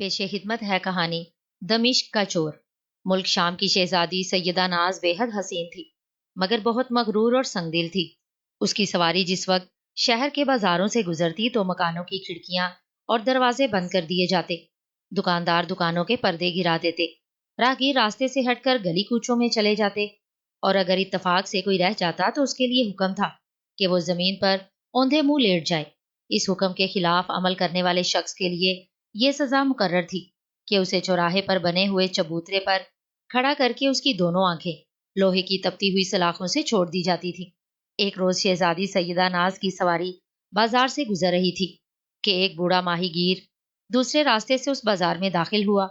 پیش خدمت ہے کہانی دمشق کا چور۔ ملک شام کی شہزادی سیدہ ناز بے حد حسین تھی، مگر بہت مغرور اور سنگ دل تھی۔ اس کی سواری جس وقت شہر کے بازاروں سے گزرتی تو مکانوں کی کھڑکیاں اور دروازے بند کر دیے جاتے، دکاندار دکانوں کے پردے گرا دیتے، راہگیر راستے سے ہٹ کر گلی کوچوں میں چلے جاتے، اور اگر اتفاق سے کوئی رہ جاتا تو اس کے لیے حکم تھا کہ وہ زمین پر اوندھے منہ لیٹ جائے۔ اس حکم کے خلاف عمل کرنے والے شخص کے لیے یہ سزا مقرر تھی کہ اسے چوراہے پر بنے ہوئے چبوترے پر کھڑا کر کے اس کی دونوں آنکھیں لوہے کی تپتی ہوئی سلاخوں سے چھوڑ دی جاتی تھی۔ ایک روز شہزادی سیدہ ناز کی سواری بازار سے گزر رہی تھی کہ ایک بوڑھا ماہی گیر دوسرے راستے سے اس بازار میں داخل ہوا۔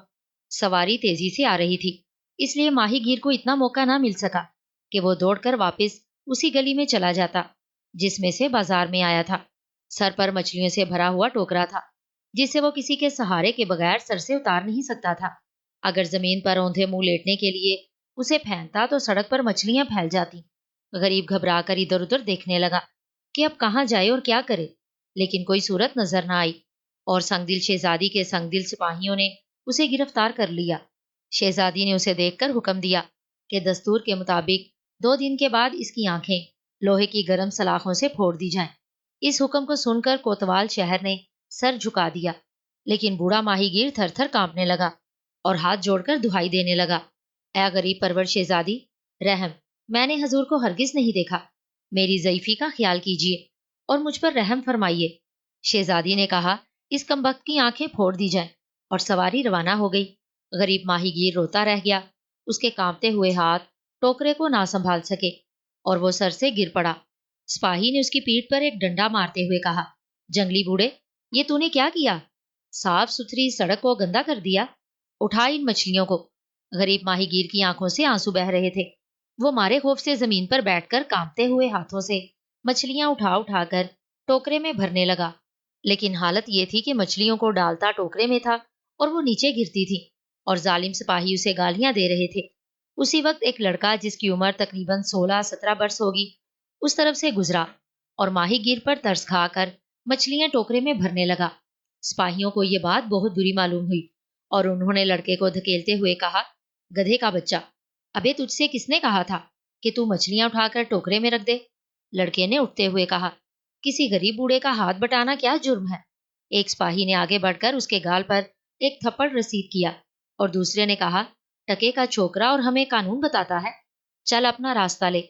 سواری تیزی سے آ رہی تھی، اس لیے ماہی گیر کو اتنا موقع نہ مل سکا کہ وہ دوڑ کر واپس اسی گلی میں چلا جاتا جس میں سے بازار میں آیا تھا۔ سر پر مچھلیوں سے بھرا ہوا ٹوکرا تھا جسے وہ کسی کے سہارے کے بغیر سر سے اتار نہیں سکتا تھا۔ اگر زمین پر اوندھے منہ لیٹنے کے لیے اسے پھینکتا تو سڑک پر مچھلیاں پھیل جاتی۔ غریب گھبرا کر ادھر ادھر دیکھنے لگا کہ اب کہاں جائے اور کیا کرے، لیکن کوئی صورت نظر نہ آئی، اور سنگ دل شہزادی کے سنگ دل سپاہیوں نے اسے گرفتار کر لیا۔ شہزادی نے اسے دیکھ کر حکم دیا کہ دستور کے مطابق 2 دن کے بعد اس کی آنکھیں لوہے کی گرم سلاخوں سے پھوڑ دی جائیں۔ اس حکم کو سن کر کوتوال شہر نے سر جھکا دیا، لیکن بوڑھا ماہی گیر تھر تھر کانپنے لگا اور ہاتھ جوڑ کر دہائی دینے لگا، اے غریب پرور شہزادی، رحم، میں نے حضور کو ہرگز نہیں دیکھا، میری ضعیفی کا خیال کیجیے اور مجھ پر رحم فرمائیے۔ شہزادی نے کہا اس کمبخت کی آنکھیں پھوڑ دی جائیں، اور سواری روانہ ہو گئی۔ غریب ماہی گیر روتا رہ گیا، اس کے کانپتے ہوئے ہاتھ ٹوکرے کو نہ سنبھال سکے اور وہ سر سے گر پڑا۔ سپاہی نے اس کی پیٹھ پر ایک ڈنڈا مارتے ہوئے کہا، جنگلی بوڑھے، یہ تو نے کیا کیا؟ صاف ستھری سڑک کو گندا کر دیا، اٹھا ان مچھلیوں کو۔ غریب ماہی گیر کی آنکھوں سے آنسو بہ رہے تھے، وہ مارے خوف سے زمین پر بیٹھ کر کانپتے ہوئے ہاتھوں سے مچھلیاں اٹھا اٹھا کر ٹوکرے میں بھرنے لگا، لیکن حالت یہ تھی کہ مچھلیوں کو ڈالتا ٹوکرے میں تھا اور وہ نیچے گرتی تھی، اور ظالم سپاہی اسے گالیاں دے رہے تھے۔ اسی وقت ایک لڑکا جس کی عمر تقریباً 16-17 برس ہوگی اس طرف سے گزرا اور ماہی گیر پر ترس کھا کر مچھلیاں ٹوکرے میں بھرنے لگا۔ سپاہیوں کو یہ بات بہت بری معلوم ہوئی اور انہوں نے لڑکے کو دھکیلتے ہوئے کہا، گدھے کا بچہ، ابے تجھ سے کس نے کہا تھا کہ تو مچھلیاں اٹھا کر ٹوکرے میں رکھ دے؟ لڑکے نے اٹھتے ہوئے کہا، کسی غریب بوڑھے کا ہاتھ بٹانا کیا جرم ہے؟ ایک سپاہی نے آگے بڑھ کر اس کے گال پر ایک تھپڑ رسید کیا اور دوسرے نے کہا، ٹکے کا چھوکرا اور ہمیں قانون بتاتا ہے، چل اپنا راستہ لے۔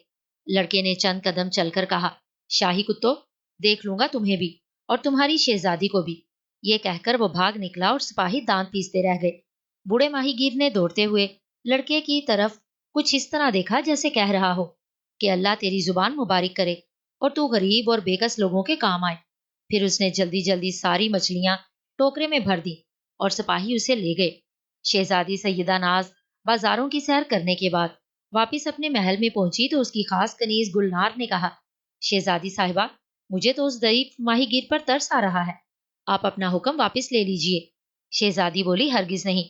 لڑکے نے چند قدم چل کر کہا، شاہی کتو، دیکھ لوں گا تمہیں بھی اور تمہاری شہزادی کو بھی۔ یہ کہہ کر وہ بھاگ نکلا اور سپاہی دانت پیستے رہ گئے۔ بوڑھے ماہی گیر نے دوڑتے ہوئے لڑکے کی طرف کچھ اس طرح دیکھا جیسے کہہ رہا ہو کہ اللہ تیری زبان مبارک کرے اور تو غریب اور بے کس لوگوں کے کام آئے۔ پھر اس نے جلدی جلدی ساری مچھلیاں ٹوکرے میں بھر دی اور سپاہی اسے لے گئے۔ شہزادی سیدہ ناز بازاروں کی سیر کرنے کے بعد واپس اپنے محل میں پہنچی تو اس کی خاص کنیز گلنار نے کہا، شہزادی صاحبہ، مجھے تو اس ضعیف ماہی گیر پر ترس آ رہا ہے، آپ اپنا حکم واپس لے لیجئے۔ شہزادی بولی، ہرگز نہیں،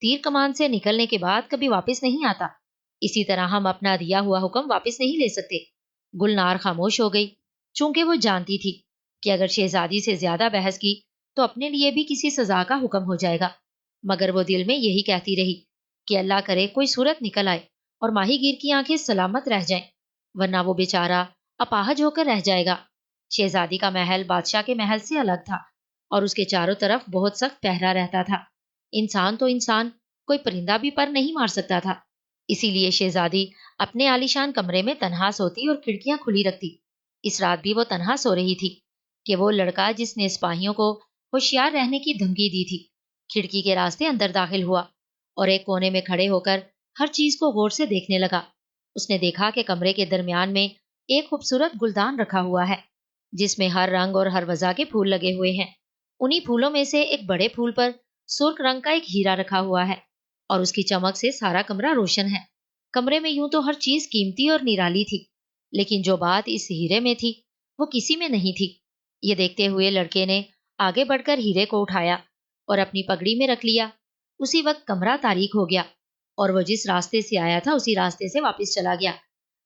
تیر کمان سے نکلنے کے بعد کبھی واپس نہیں آتا، اسی طرح ہم اپنا دیا ہوا حکم واپس نہیں لے سکتے۔ گلنار خاموش ہو گئی، چونکہ وہ جانتی تھی کہ اگر شہزادی سے زیادہ بحث کی تو اپنے لیے بھی کسی سزا کا حکم ہو جائے گا، مگر وہ دل میں یہی کہتی رہی کہ اللہ کرے کوئی صورت نکل آئے اور ماہی گیر کی آنکھیں سلامت رہ جائیں، ورنہ وہ بیچارہ اپاہج ہو کر رہ جائے گا۔ شہزادی کا محل بادشاہ کے محل سے الگ تھا اور اس کے چاروں طرف بہت سخت پہرا رہتا تھا۔ انسان تو انسان، کوئی پرندہ بھی پر نہیں مار سکتا تھا، اسی لیے شہزادی اپنے عالیشان کمرے میں تنہا سوتی اور کھڑکیاں کھلی رکھتی۔ اس رات بھی وہ تنہا سو رہی تھی کہ وہ لڑکا جس نے سپاہیوں کو ہوشیار رہنے کی دھمکی دی تھی کھڑکی کے راستے اندر داخل ہوا اور ایک کونے میں کھڑے ہو کر ہر چیز کو غور سے دیکھنے لگا۔ اس نے دیکھا کہ کمرے کے درمیان میں ایک خوبصورت گلدان رکھا ہوا ہے جس میں ہر رنگ اور ہر وضع کے پھول لگے ہوئے ہیں۔ انہی پھولوں میں سے ایک بڑے پھول پر سرخ رنگ کا ایک ہیرا رکھا ہوا ہے اور اس کی چمک سے سارا کمرہ روشن ہے۔ کمرے میں یوں تو ہر چیز قیمتی اور نرالی تھی، لیکن جو بات اس ہیرے میں تھی وہ کسی میں نہیں تھی۔ یہ دیکھتے ہوئے لڑکے نے آگے بڑھ کر ہیرے کو اٹھایا اور اپنی پگڑی میں رکھ لیا۔ اسی وقت کمرہ تاریک ہو گیا اور وہ جس راستے سے آیا تھا اسی راستے سے واپس چلا گیا۔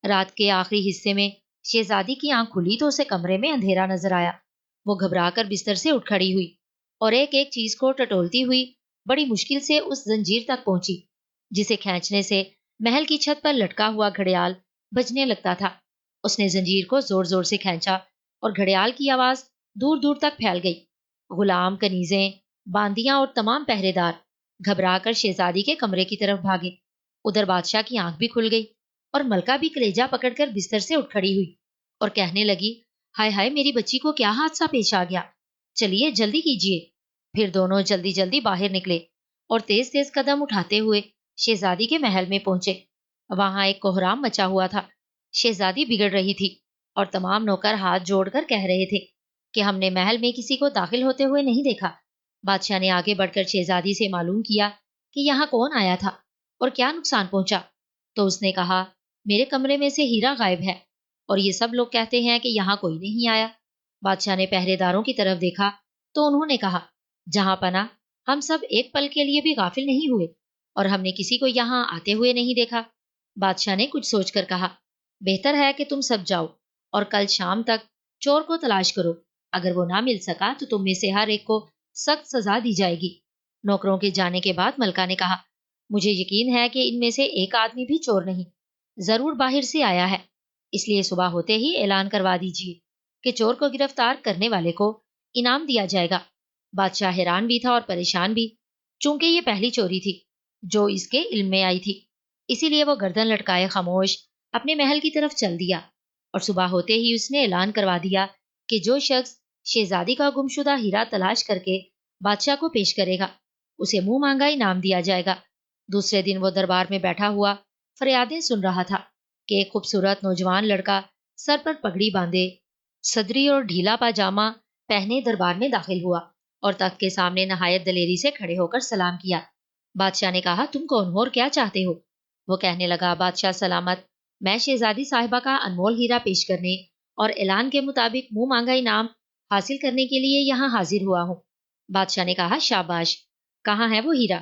رات کے آخری حصے میں شہزادی کی آنکھ کھلی تو اسے کمرے میں اندھیرا نظر آیا۔ وہ گھبرا کر بستر سے اٹھ کھڑی ہوئی اور ایک ایک چیز کو ٹٹولتی ہوئی بڑی مشکل سے اس زنجیر تک پہنچی جسے کھینچنے سے محل کی چھت پر لٹکا ہوا گھڑیال بجنے لگتا تھا۔ اس نے زنجیر کو زور زور سے کھینچا اور گھڑیال کی آواز دور دور تک پھیل گئی۔ غلام، کنیزیں، باندیاں اور تمام پہرے دار گھبرا کر شہزادی کے کمرے کی طرف بھاگے۔ ادھر بادشاہ کی آنکھ بھی کھل گئی اور ملکہ بھی کلیجہ پکڑ کر بستر سے اٹھ کھڑی ہوئی اور کہنے لگی، ہائے ہائے، میری بچی کو کیا حادثہ پیش آ گیا، چلیے جلدی کیجیے۔ پھر دونوں جلدی جلدی باہر نکلے اور تیز تیز قدم اٹھاتے ہوئے شہزادی کے محل میں پہنچے۔ وہاں ایک کوہرام مچا ہوا تھا۔ شہزادی بگڑ رہی تھی اور تمام نوکر ہاتھ جوڑ کر کہہ رہے تھے کہ ہم نے محل میں کسی کو داخل ہوتے ہوئے نہیں دیکھا۔ بادشاہ نے آگے بڑھ کر شہزادی سے معلوم کیا کہ یہاں کون آیا تھا اور کیا نقصان پہنچا، تو اس نے کہا، میرے کمرے میں سے ہیرا غائب ہے اور یہ سب لوگ کہتے ہیں کہ یہاں کوئی نہیں آیا۔ بادشاہ نے پہرے داروں کی طرف دیکھا تو انہوں نے کہا، جہاں پناہ، ہم سب ایک پل کے لیے بھی غافل نہیں ہوئے اور ہم نے کسی کو یہاں آتے ہوئے نہیں دیکھا۔ بادشاہ نے کچھ سوچ کر کہا، بہتر ہے کہ تم سب جاؤ اور کل شام تک چور کو تلاش کرو۔ اگر وہ نہ مل سکا تو تم میں سے ہر ایک کو سخت سزا دی جائے گی۔ نوکروں کے جانے کے بعد ملکہ نے کہا، مجھے یقین ہے کہ ان میں سے ایک آدمی بھی چور نہیں، ضرور باہر سے آیا ہے، اس لیے صبح ہوتے ہی اعلان کروا دیجیے کہ چور کو گرفتار کرنے والے کو انعام دیا جائے گا۔ بادشاہ حیران بھی تھا اور پریشان بھی، چونکہ یہ پہلی چوری تھی جو اس کے علم میں آئی تھی، اسی لیے وہ گردن لٹکائے خاموش اپنے محل کی طرف چل دیا اور صبح ہوتے ہی اس نے اعلان کروا دیا کہ جو شخص شہزادی کا گمشدہ ہیرا تلاش کر کے بادشاہ کو پیش کرے گا اسے منہ مانگا انعام دیا جائے گا۔ دوسرے دن وہ دربار میں بیٹھا ہوا فریادیں سن رہا تھا کہ ایک خوبصورت نوجوان لڑکا سر پر پگڑی باندھے، صدری اور ڈھیلا پاجامہ پہنے دربار میں داخل ہوا اور تخت کے سامنے نہایت دلیری سے کھڑے ہو کر سلام کیا۔ بادشاہ نے کہا، تم کون ہو اور کیا چاہتے ہو؟ وہ کہنے لگا، بادشاہ سلامت، میں شہزادی صاحبہ کا انمول ہیرا پیش کرنے اور اعلان کے مطابق منہ مانگا انعام حاصل کرنے کے لیے یہاں حاضر ہوا ہوں۔ بادشاہ نے کہا، شاباش، کہاں ہے وہ ہیرا؟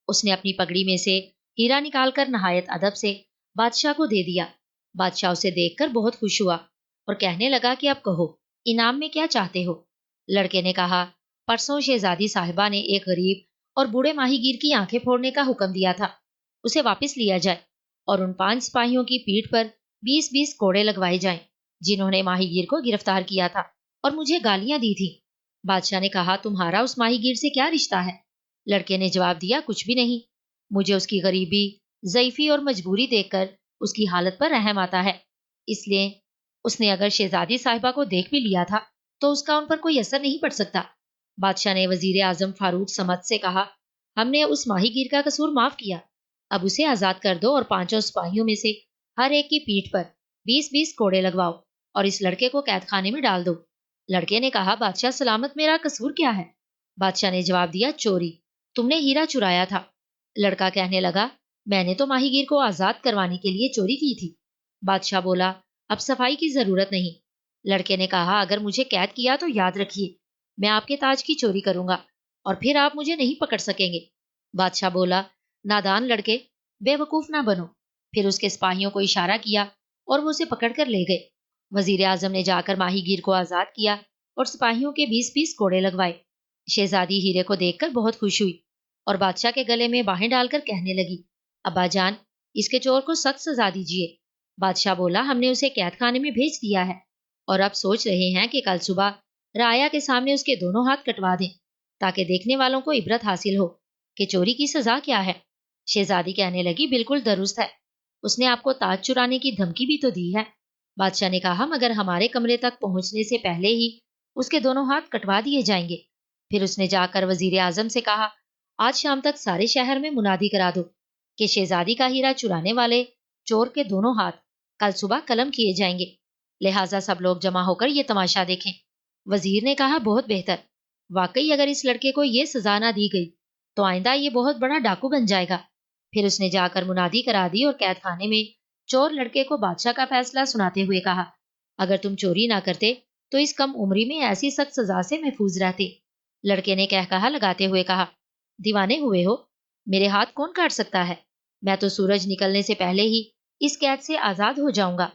اس نے اپنی پگڑی میں سے ہیرا نکال کر نہایت ادب سے بادشاہ کو دے دیا۔ بادشاہ اسے دیکھ کر بہت خوش ہوا اور کہنے لگا کہ اب کہو، انعام میں کیا چاہتے ہو؟ لڑکے نے کہا، پرسوں شہزادی صاحبہ نے ایک غریب اور بوڑھے ماہی گیر کی آنکھیں پھوڑنے کا حکم دیا تھا، اسے واپس لیا جائے اور ان 5 سپاہیوں کی پیٹھ پر 20 کوڑے لگوائے جائیں جنہوں نے ماہی گیر کو گرفتار کیا تھا اور مجھے گالیاں دی تھی۔ بادشاہ نے کہا، تمہارا اس ماہی گیر سے کیا رشتہ ہے؟ لڑکے نے جواب دیا، کچھ بھی نہیں، مجھے اس کی غریبی، ضعیفی اور مجبوری دیکھ کر اس کی حالت پر رحم آتا ہے، اس لیے اس نے اگر شہزادی صاحبہ کو دیکھ بھی لیا تھا تو اس کا ان پر کوئی اثر نہیں پڑ سکتا۔ بادشاہ نے وزیر اعظم فاروق سمت سے کہا، ہم نے اس ماہی گیر کا قصور معاف کیا، اب اسے آزاد کر دو اور 5 سپاہیوں میں سے ہر ایک کی پیٹھ پر 20 کوڑے لگواؤ اور اس لڑکے کو قید خانے میں ڈال دو۔ لڑکے نے کہا، بادشاہ سلامت، میرا قصور کیا ہے؟ بادشاہ نے جواب دیا، چوری، تم نے ہیرا چرایا تھا۔ لڑکا کہنے لگا، میں نے تو ماہی گیر کو آزاد کروانے کے لیے چوری کی تھی۔ بادشاہ بولا، اب صفائی کی ضرورت نہیں۔ لڑکے نے کہا، اگر مجھے قید کیا تو یاد رکھیے، میں آپ کے تاج کی چوری کروں گا اور پھر آپ مجھے نہیں پکڑ سکیں گے۔ بادشاہ بولا، نادان لڑکے، بے وقوف نہ بنو۔ پھر اس کے سپاہیوں کو اشارہ کیا اور وہ اسے پکڑ کر لے گئے۔ وزیر اعظم نے جا کر ماہی گیر کو آزاد کیا اور سپاہیوں کے 20 کوڑے لگوائے۔ شہزادی ہیرے کو دیکھ کر بہت خوش ہوئی اور بادشاہ کے گلے میں باہیں ڈال کر کہنے لگی، ابا جان، اس کے چور کو سخت سزا دیجیے۔ بادشاہ بولا، ہم نے اسے قید خانے میں بھیج دیا ہے اور اب سوچ رہے ہیں کہ کل صبح رعایا کے سامنے اس کے دونوں ہاتھ کٹوا دیں تاکہ دیکھنے والوں کو عبرت حاصل ہو کہ چوری کی سزا کیا ہے۔ شہزادی کہنے لگی، بالکل درست ہے، اس نے آپ کو تاج چرانے کی دھمکی بھی تو دی ہے۔ بادشاہ نے کہا، مگر ہمارے کمرے تک پہنچنے سے پہلے ہی اس کے دونوں ہاتھ کٹوا دیے جائیں گے۔ پھر اس نے جا کر وزیر اعظم سے کہا، آج شام تک سارے شہر میں منادی کرا دو کہ شہزادی کا ہیرا چرانے والے چور کے دونوں ہاتھ کل صبح قلم کیے جائیں گے، لہٰذا سب لوگ جمع ہو کر یہ تماشا دیکھیں۔ وزیر نے کہا، بہت بہتر، واقعی اگر اس لڑکے کو یہ سزا نہ دی گئی تو آئندہ یہ بہت بڑا ڈاکو بن جائے گا۔ پھر اس نے جا کر منادی کرا دی اور قید خانے میں چور لڑکے کو بادشاہ کا فیصلہ سناتے ہوئے کہا، اگر تم چوری نہ کرتے تو اس کم عمری میں ایسی سخت سزا سے محفوظ رہتے۔ لڑکے نے کہا لگاتے ہوئے کہا، دیوانے ہوئے ہو، میرے ہاتھ کون کاٹ سکتا ہے؟ میں تو سورج نکلنے سے پہلے ہی اس قید سے آزاد ہو جاؤں گا۔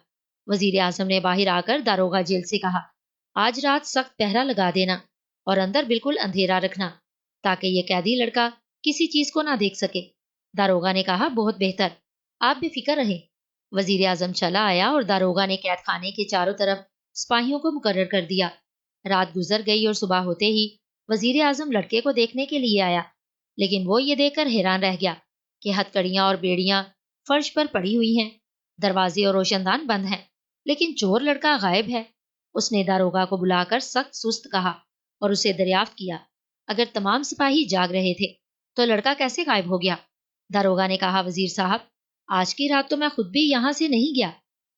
وزیر اعظم نے باہر آ کر داروغہ جیل سے کہا، آج رات سخت پہرا لگا دینا اور اندر بالکل اندھیرا رکھنا تاکہ یہ قیدی لڑکا کسی چیز کو نہ دیکھ سکے۔ داروغہ نے کہا بہت بہتر، آپ بے فکر رہیں۔ وزیر اعظم چلا آیا اور داروغہ نے قید خانے کے چاروں طرف سپاہیوں کو مقرر کر دیا۔ رات گزر گئی اور صبح ہوتے ہی وزیر اعظم لڑکے کو دیکھنے کے لیے آیا، لیکن وہ یہ دیکھ کر حیران رہ گیا کہ ہتکڑیاں اور بیڑیاں فرش پر پڑی ہوئی ہیں، دروازے اور روشن دان بند ہیں، لیکن چور لڑکا غائب ہے۔ اس نے داروغہ کو بلا کر سخت سست کہا اور اسے دریافت کیا، اگر تمام سپاہی جاگ رہے تھے تو لڑکا کیسے غائب ہو گیا؟ داروغہ نے کہا وزیر صاحب، آج کی رات تو میں خود بھی یہاں سے نہیں گیا،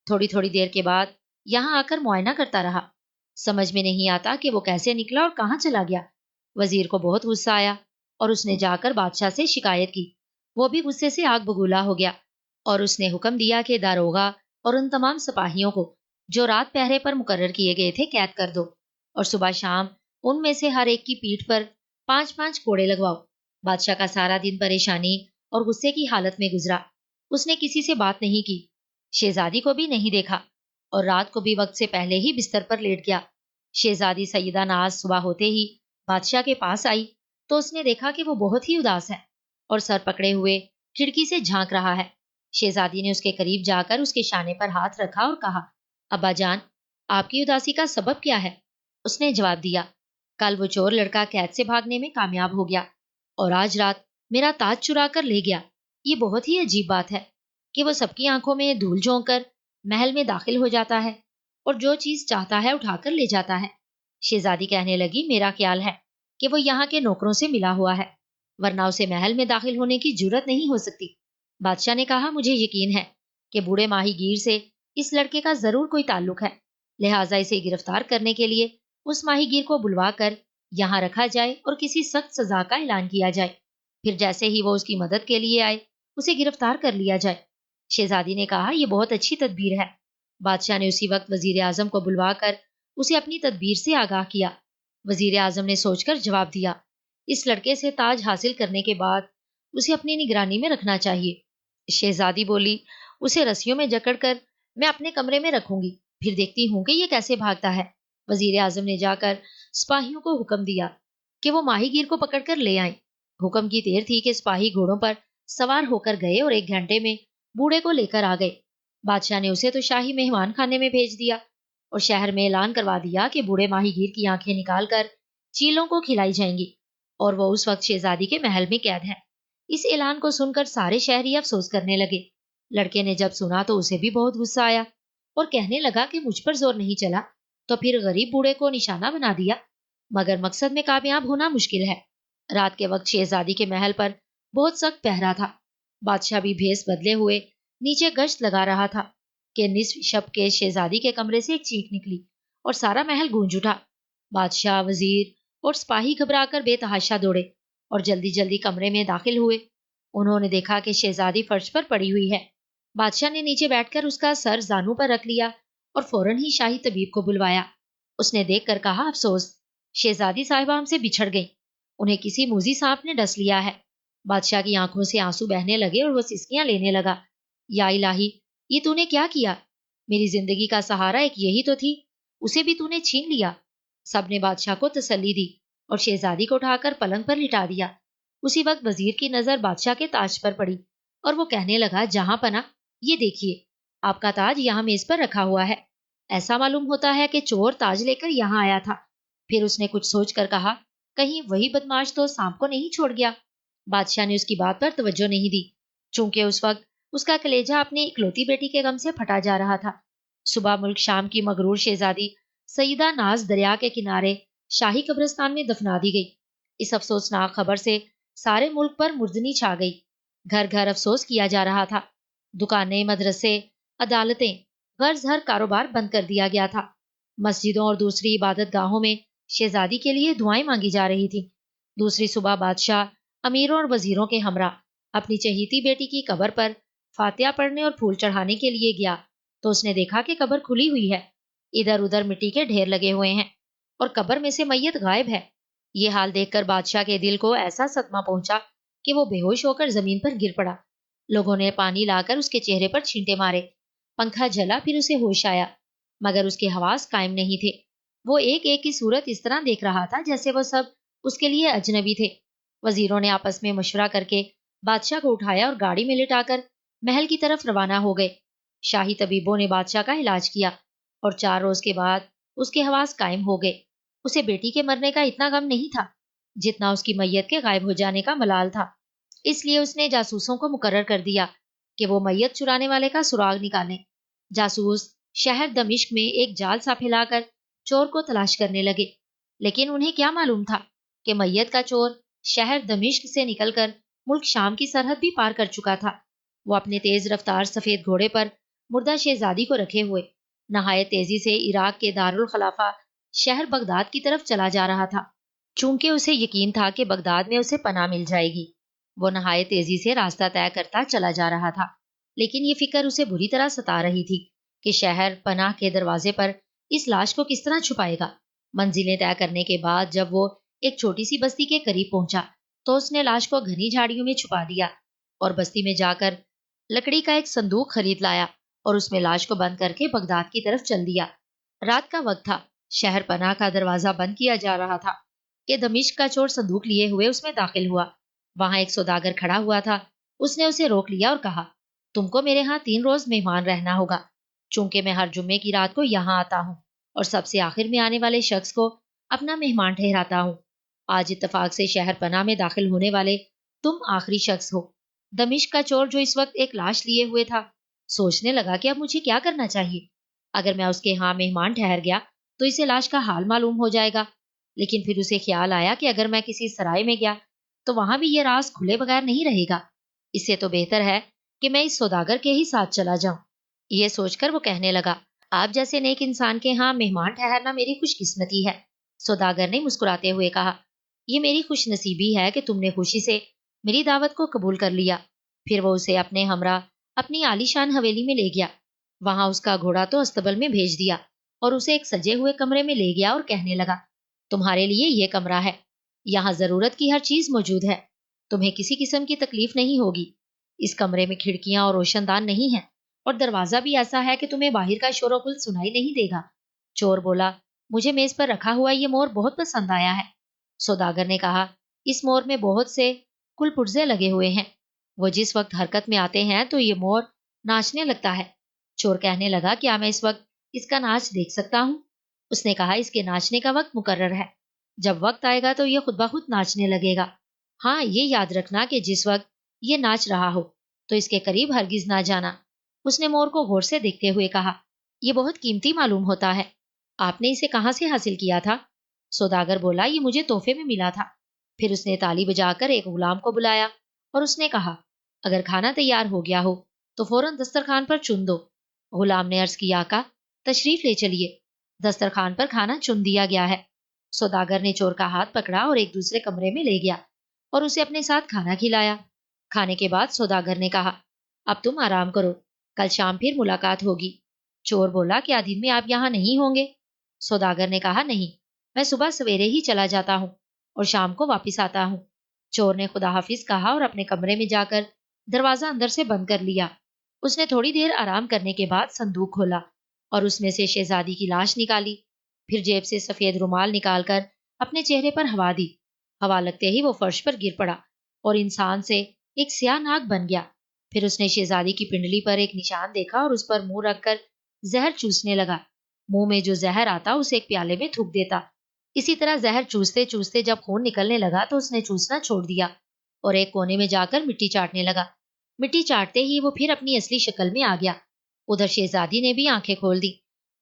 تھوڑی دیر کے بعد یہاں آ کر معائنہ کرتا رہا، سمجھ میں نہیں آتا کہ وہ کیسے نکلا اور کہاں چلا گیا۔ وزیر کو بہت غصہ آیا اور اس نے جا کر بادشاہ سے شکایت کی۔ وہ بھی غصے سے آگ بگولا ہو گیا اور اس نے حکم دیا کہ داروغہ اور ان تمام سپاہیوں کو جو رات پہرے پر مقرر کیے گئے تھے قید کر دو، اور صبح شام ان میں سے ہر ایک کی پیٹھ پر 5 کوڑے لگواؤ۔ بادشاہ کا سارا دن پریشانی اور غصے کی حالت میں گزرا۔ اس نے کسی سے بات نہیں کی، شہزادی کو بھی نہیں دیکھا اور رات کو بھی وقت سے پہلے ہی بستر پر لیٹ گیا۔ شہزادی سیدہ ناز صبح ہوتے ہی بادشاہ کے پاس آئی تو اس نے دیکھا کہ وہ بہت ہی اداس ہے اور سر پکڑے ہوئے کھڑکی سے جھانک رہا ہے۔ شہزادی نے اس کے قریب جا کر اس کے شانے پر ہاتھ رکھا اور کہا، ابا جان، آپ کی اداسی کا سبب کیا ہے؟ اس نے جواب دیا، کل وہ چور لڑکا قید سے بھاگنے میں کامیاب ہو گیا اور آج رات میرا تاج چرا کر لے گیا۔ یہ بہت ہی عجیب بات ہے کہ وہ سب کی آنکھوں میں دھول جھونک کر محل میں داخل ہو جاتا ہے اور جو چیز چاہتا ہے اٹھا کر لے جاتا ہے۔ شہزادی کہنے لگی، میرا خیال ہے کہ وہ یہاں کے نوکروں سے ملا ہوا ہے، ورنہ اسے محل میں داخل ہونے کی جرت نہیں ہو سکتی۔ بادشاہ نے کہا، مجھے یقین ہے کہ بوڑھے ماہی گیر سے اس لڑکے کا ضرور کوئی تعلق ہے، لہٰذا اسے گرفتار کرنے کے لیے اس ماہی گیر کو بلوا کر یہاں رکھا جائے اور کسی سخت سزا کا اعلان کیا جائے، پھر جیسے ہی وہ اس کی مدد کے لیے آئے اسے گرفتار کر لیا جائے۔ شہزادی نے کہا، یہ بہت اچھی تدبیر ہے۔ بادشاہ نے اسی وقت وزیر اعظم کو بلوا کر اسے اپنی تدبیر سے آگاہ کیا۔ وزیر اعظم نے سوچ کر جواب دیا، اس لڑکے سے تاج حاصل کرنے کے بعد اسے اپنی نگرانی میں رکھنا چاہیے۔ شہزادی بولی، اسے رسیوں میں جکڑ کر میں اپنے کمرے میں رکھوں گی، پھر دیکھتی ہوں کہ یہ کیسے بھاگتا ہے۔ وزیر اعظم نے جا کر سپاہیوں کو حکم دیا کہ وہ ماہی گیر کو پکڑ کر لے آئیں۔ حکم کی دیر تھی کہ سپاہی گھوڑوں پر سوار ہو کر گئے اور 1 گھنٹے میں بوڑھے کو لے کر آ گئے۔ بادشاہ نے اسے تو شاہی مہمان خانے میں بھیج دیا اور شہر میں اعلان کروا دیا کہ بوڑھے ماہی گیر کی آنکھیں نکال کر چیلوں کو کھلائی جائیں گی اور وہ اس وقت شہزادی کے محل میں قید ہے۔ اس اعلان کو سن کر سارے شہری افسوس کرنے لگے۔ لڑکے نے جب سنا تو اسے بھی بہت غصہ آیا اور کہنے لگا کہ مجھ پر زور نہیں چلا تو پھر غریب بوڑھے کو نشانہ بنا دیا، مگر مقصد میں کامیاب ہونا مشکل ہے۔ رات کے وقت شہزادی کے محل پر بہت سخت پہرا تھا۔ بادشاہ بھی بھیس بدلے ہوئے نیچے گشت لگا رہا تھا کہ نصف شب کے شہزادی کے کمرے سے ایک چیخ نکلی اور سارا محل گونج اٹھا۔ بادشاہ، وزیر اور سپاہی گھبرا کر بے تحاشا دوڑے اور جلدی جلدی کمرے میں داخل ہوئے۔ انہوں نے دیکھا کہ شہزادی فرش پر پڑی ہوئی ہے۔ بادشاہ نے نیچے بیٹھ کر اس کا سر زانو پر رکھ لیا اور فوراً ہی شاہی طبیب کو بلوایا۔ اس نے دیکھ کر کہا، افسوس، شہزادی صاحبہ ہم سے بچھڑ گئی، انہیں کسی موذی سانپ نے ڈس لیا ہے۔ بادشاہ کی آنکھوں سے آنسو بہنے لگے اور وہ سسکیاں لینے لگا، یا الہی، یہ تو نے کیا کیا؟ میری زندگی کا سہارا ایک یہی تو تھی، اسے بھی تو نے چھین لیا۔ سب نے بادشاہ کو تسلی دی اور شہزادی کو اٹھا کر پلنگ پر لٹا دیا۔ اسی وقت وزیر کی نظر بادشاہ کے تاج پر پڑی اور وہ کہنے لگا، جہاں پناہ، یہ دیکھیے، آپ کا تاج یہاں میز پر رکھا ہوا ہے۔ ایسا معلوم ہوتا ہے کہ چور تاج لے کر یہاں آیا تھا۔ پھر اس نے کچھ سوچ کر کہا، کہیں وہی بدماش تو سانپ کو نہیں چھوڑ گیا؟ بادشاہ نے اس کی بات پر توجہ نہیں دی، چونکہ اس وقت اس کا کلیجہ اپنی اکلوتی بیٹی کے غم سے پھٹا جا رہا تھا۔ صبح ملک شام کی مغرور شہزادی سیدہ ناز دریا کے کنارے شاہی قبرستان میں دفنا دی گئی۔ اس افسوسناک خبر سے سارے ملک پر مردنی چھا گئی۔ گھر گھر افسوس کیا جا رہا تھا۔ دکانیں، مدرسے، عدالتیں، غرض ہر کاروبار بند کر دیا گیا تھا۔ مسجدوں اور دوسری عبادت گاہوں میں شہزادی کے لیے دعائیں مانگی جا رہی تھیں۔ دوسری صبح بادشاہ امیروں اور وزیروں کے ہمراہ اپنی چہیتی بیٹی کی قبر پر فاتحہ پڑھنے اور پھول چڑھانے کے لیے گیا تو اس نے دیکھا کہ قبر کھلی ہوئی ہے، ادھر ادھر مٹی کے ڈھیر لگے ہوئے ہیں اور قبر میں سے میت غائب ہے۔ یہ حال دیکھ کر بادشاہ کے دل کو ایسا صدمہ پہنچا کہ وہ بے ہوش ہو کر زمین پر گر پڑا۔ لوگوں نے پانی لا کر اس کے چہرے پر چھینٹے مارے، پنکھا جلا، پھر اسے ہوش آیا، مگر اس کے حواس قائم نہیں تھے۔ وہ ایک ایک کی صورت اس طرح دیکھ رہا تھا جیسے وہ سب اس کے لیے اجنبی تھے۔ وزیروں نے آپس میں مشورہ کر کے بادشاہ کو اٹھایا اور گاڑی میں لٹا کر محل کی طرف روانہ ہو گئے۔ شاہی طبیبوں نے بادشاہ کا علاج کیا اور 4 روز کے بعد اس کے حواس قائم ہو گئے۔ اسے بیٹی کے مرنے کا اتنا غم نہیں تھا جتنا اس کی میت کے غائب ہو جانے کا ملال تھا۔ اس لیے اس نے جاسوسوں کو مقرر کر دیا کہ وہ میت چرانے والے کا سراغ نکالیں۔ جاسوس شہر دمشق میں ایک جال سا پھیلا کر چور کو تلاش کرنے لگے، لیکن انہیں کیا معلوم تھا کہ میت کا چور شہر دمشق سے نکل کر ملک شام کی سرحد بھی پار کر چکا تھا۔ وہ اپنے تیز رفتار سفید گھوڑے پر مردہ شہزادی کو رکھے ہوئے نہایت تیزی سے عراق کے دارالخلافہ شہر بغداد کی طرف چلا جا رہا تھا۔ چونکہ اسے یقین تھا کہ بغداد میں اسے پناہ مل جائے گی، وہ نہایت تیزی سے راستہ طے کرتا چلا جا رہا تھا، لیکن یہ فکر اسے بری طرح ستا رہی تھی کہ شہر پناہ کے دروازے پر اس لاش کو کس طرح چھپائے گا۔ منزلیں طے کرنے کے بعد جب وہ ایک چھوٹی سی بستی کے قریب پہنچا تو اس نے لاش کو گھنی جھاڑیوں میں چھپا دیا اور بستی میں جا کر لکڑی کا ایک صندوق خرید لایا اور اس میں لاش کو بند کر کے بغداد کی طرف چل دیا۔ رات کا وقت تھا، شہر پناہ کا دروازہ بند کیا جا رہا تھا کہ دمشق کا چور صندوق لیے ہوئے اس میں داخل ہوا۔ وہاں ایک سوداگر کھڑا ہوا تھا، اس نے اسے روک لیا اور کہا، تم کو میرے ہاں 3 روز مہمان رہنا ہوگا، چونکہ میں ہر جمعے کی رات کو یہاں آتا ہوں اور سب سے آخر میں آنے والے شخص کو اپنا مہمان ٹھہراتا ہوں۔ آج اتفاق سے شہر پناہ میں داخل ہونے والے تم آخری شخص ہو۔ دمشق کا چور جو اس وقت ایک لاش لیے ہوئے تھا سوچنے لگا کہ اب مجھے کیا کرنا چاہیے۔ اگر میں اس کے ہاں مہمان ٹھہر گیا تو اسے لاش کا حال معلوم ہو جائے گا، لیکن پھر اسے خیال آیا کہ اگر میں کسی سرائے میں گیا تو وہاں بھی یہ راز کھلے بغیر نہیں رہے گا، اس سے تو بہتر ہے کہ میں اس سوداگر کے ہی ساتھ چلا جاؤں۔ یہ سوچ کر وہ کہنے لگا، آپ جیسے نیک انسان کے ہاں مہمان ٹھہرنا میری خوش قسمتی ہے۔ سوداگر نے مسکراتے ہوئے کہا، یہ میری خوش نصیبی ہے کہ تم نے خوشی سے میری دعوت کو قبول کر لیا۔ پھر وہ اسے اپنے ہمراہ اپنی عالی شان حویلی میں لے گیا۔ وہاں اس کا گھوڑا تو استبل میں بھیج دیا اور اسے ایک سجے ہوئے کمرے میں لے گیا اور کہنے لگا، تمہارے لیے یہ کمرہ ہے، یہاں ضرورت کی ہر چیز موجود ہے، تمہیں کسی قسم کی تکلیف نہیں ہوگی۔ اس کمرے میں کھڑکیاں اور روشن دان نہیں ہیں اور دروازہ بھی ایسا ہے کہ تمہیں باہر کا شور و غل سنائی نہیں دے گا۔ چور بولا، مجھے میز پر رکھا ہوا یہ مور بہت پسند آیا ہے۔ سوداگر نے کہا، اس مور میں بہت سے کل پرزے لگے ہوئے ہیں، وہ جس وقت حرکت میں آتے ہیں تو یہ مور ناچنے لگتا ہے۔ چور کہنے لگا، کیا میں اس وقت اس کا ناچ دیکھ سکتا ہوں؟ اس نے کہا، اس کے ناچنے کا وقت مقرر ہے، جب وقت آئے گا تو یہ خود بخود ناچنے لگے گا۔ ہاں یہ یاد رکھنا کہ جس وقت یہ ناچ رہا ہو تو اس کے قریب ہرگز نہ جانا۔ اس نے مور کو غور سے دیکھتے ہوئے کہا، یہ بہت قیمتی معلوم ہوتا ہے، آپ نے اسے کہاں سے حاصل کیا تھا؟ سوداگر بولا، یہ مجھے تحفے میں ملا تھا۔ پھر اس نے تالی بجا کر ایک غلام کو بلایا اور اس نے کہا، اگر کھانا تیار ہو گیا ہو تو فوراً دسترخوان پر چن دو۔ غلام نے عرض کیا، آقا تشریف لے چلیے۔ دسترخوان پر کھانا چن دیا گیا ہے۔ سوداگر نے چور کا ہاتھ پکڑا اور ایک دوسرے کمرے میں لے گیا اور اسے اپنے ساتھ کھانا کھلایا۔ کھانے کے بعد سوداگر نے کہا، اب تم آرام کرو، کل شام پھر ملاقات ہوگی۔ چور بولا، کیا دن میں آپ یہاں نہیں ہوں گے؟ سوداگر نے کہا، نہیں، میں صبح سویرے ہی چلا جاتا ہوں اور شام کو واپس آتا ہوں۔ چور نے خدا حافظ کہا اور اپنے کمرے میں جا کر دروازہ اندر سے بند کر لیا۔ اس نے تھوڑی دیر آرام کرنے کے بعد صندوق کھولا اور اس میں سے شہزادی کی لاش نکالی، پھر جیب سے سفید رومال نکال کر اپنے چہرے پر ہوا دی۔ ہوا لگتے ہی وہ فرش پر گر پڑا اور انسان سے ایک سیاہ ناگ بن گیا۔ پھر اس نے شہزادی کی پنڈلی پر ایک نشان دیکھا اور اس پر منہ رکھ کر زہر چوسنے لگا۔ منہ میں جو زہر آتا اسے ایک پیالے میں تھوک دیتا۔ اسی طرح زہر چوستے چوستے جب خون نکلنے لگا تو اس نے چوسنا چھوڑ دیا اور ایک کونے میں جا کر مٹی چاٹنے لگا۔ مٹی چاٹتے ہی وہ پھر اپنی اصلی شکل میں آ گیا۔ ادھر شہزادی نے بھی آنکھیں کھول دی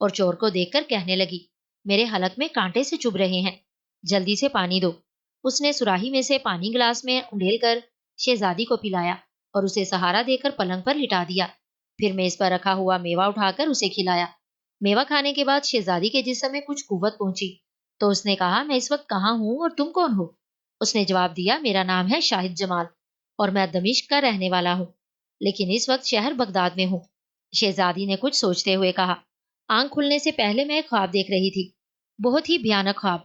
اور چور کو دیکھ کر کہنے لگی، میرے حلق میں کانٹے سے چبھ رہے ہیں، جلدی سے پانی دو۔ اس نے سراہی میں سے پانی گلاس میں انڈیل کر شہزادی کو پلایا اور اسے سہارا دے کر پلنگ پر لٹا دیا۔ پھر میز پر رکھا ہوا میوہ اٹھا کر اسے کھلایا۔ میوہ کھانے کے بعد شہزادی کے جسم میں کچھ قوت پہنچی تو اس نے کہا، میں اس وقت کہاں ہوں اور تم کون ہو؟ اس نے جواب دیا، میرا نام ہے شاہد جمال اور میں دمشق کا رہنے والا ہوں، لیکن اس وقت شہر بغداد میں ہوں۔ شہزادی نے کچھ سوچتے ہوئے کہا، آنکھ کھلنے سے پہلے میں ایک خواب دیکھ رہی تھی، بہت ہی بھیانک خواب،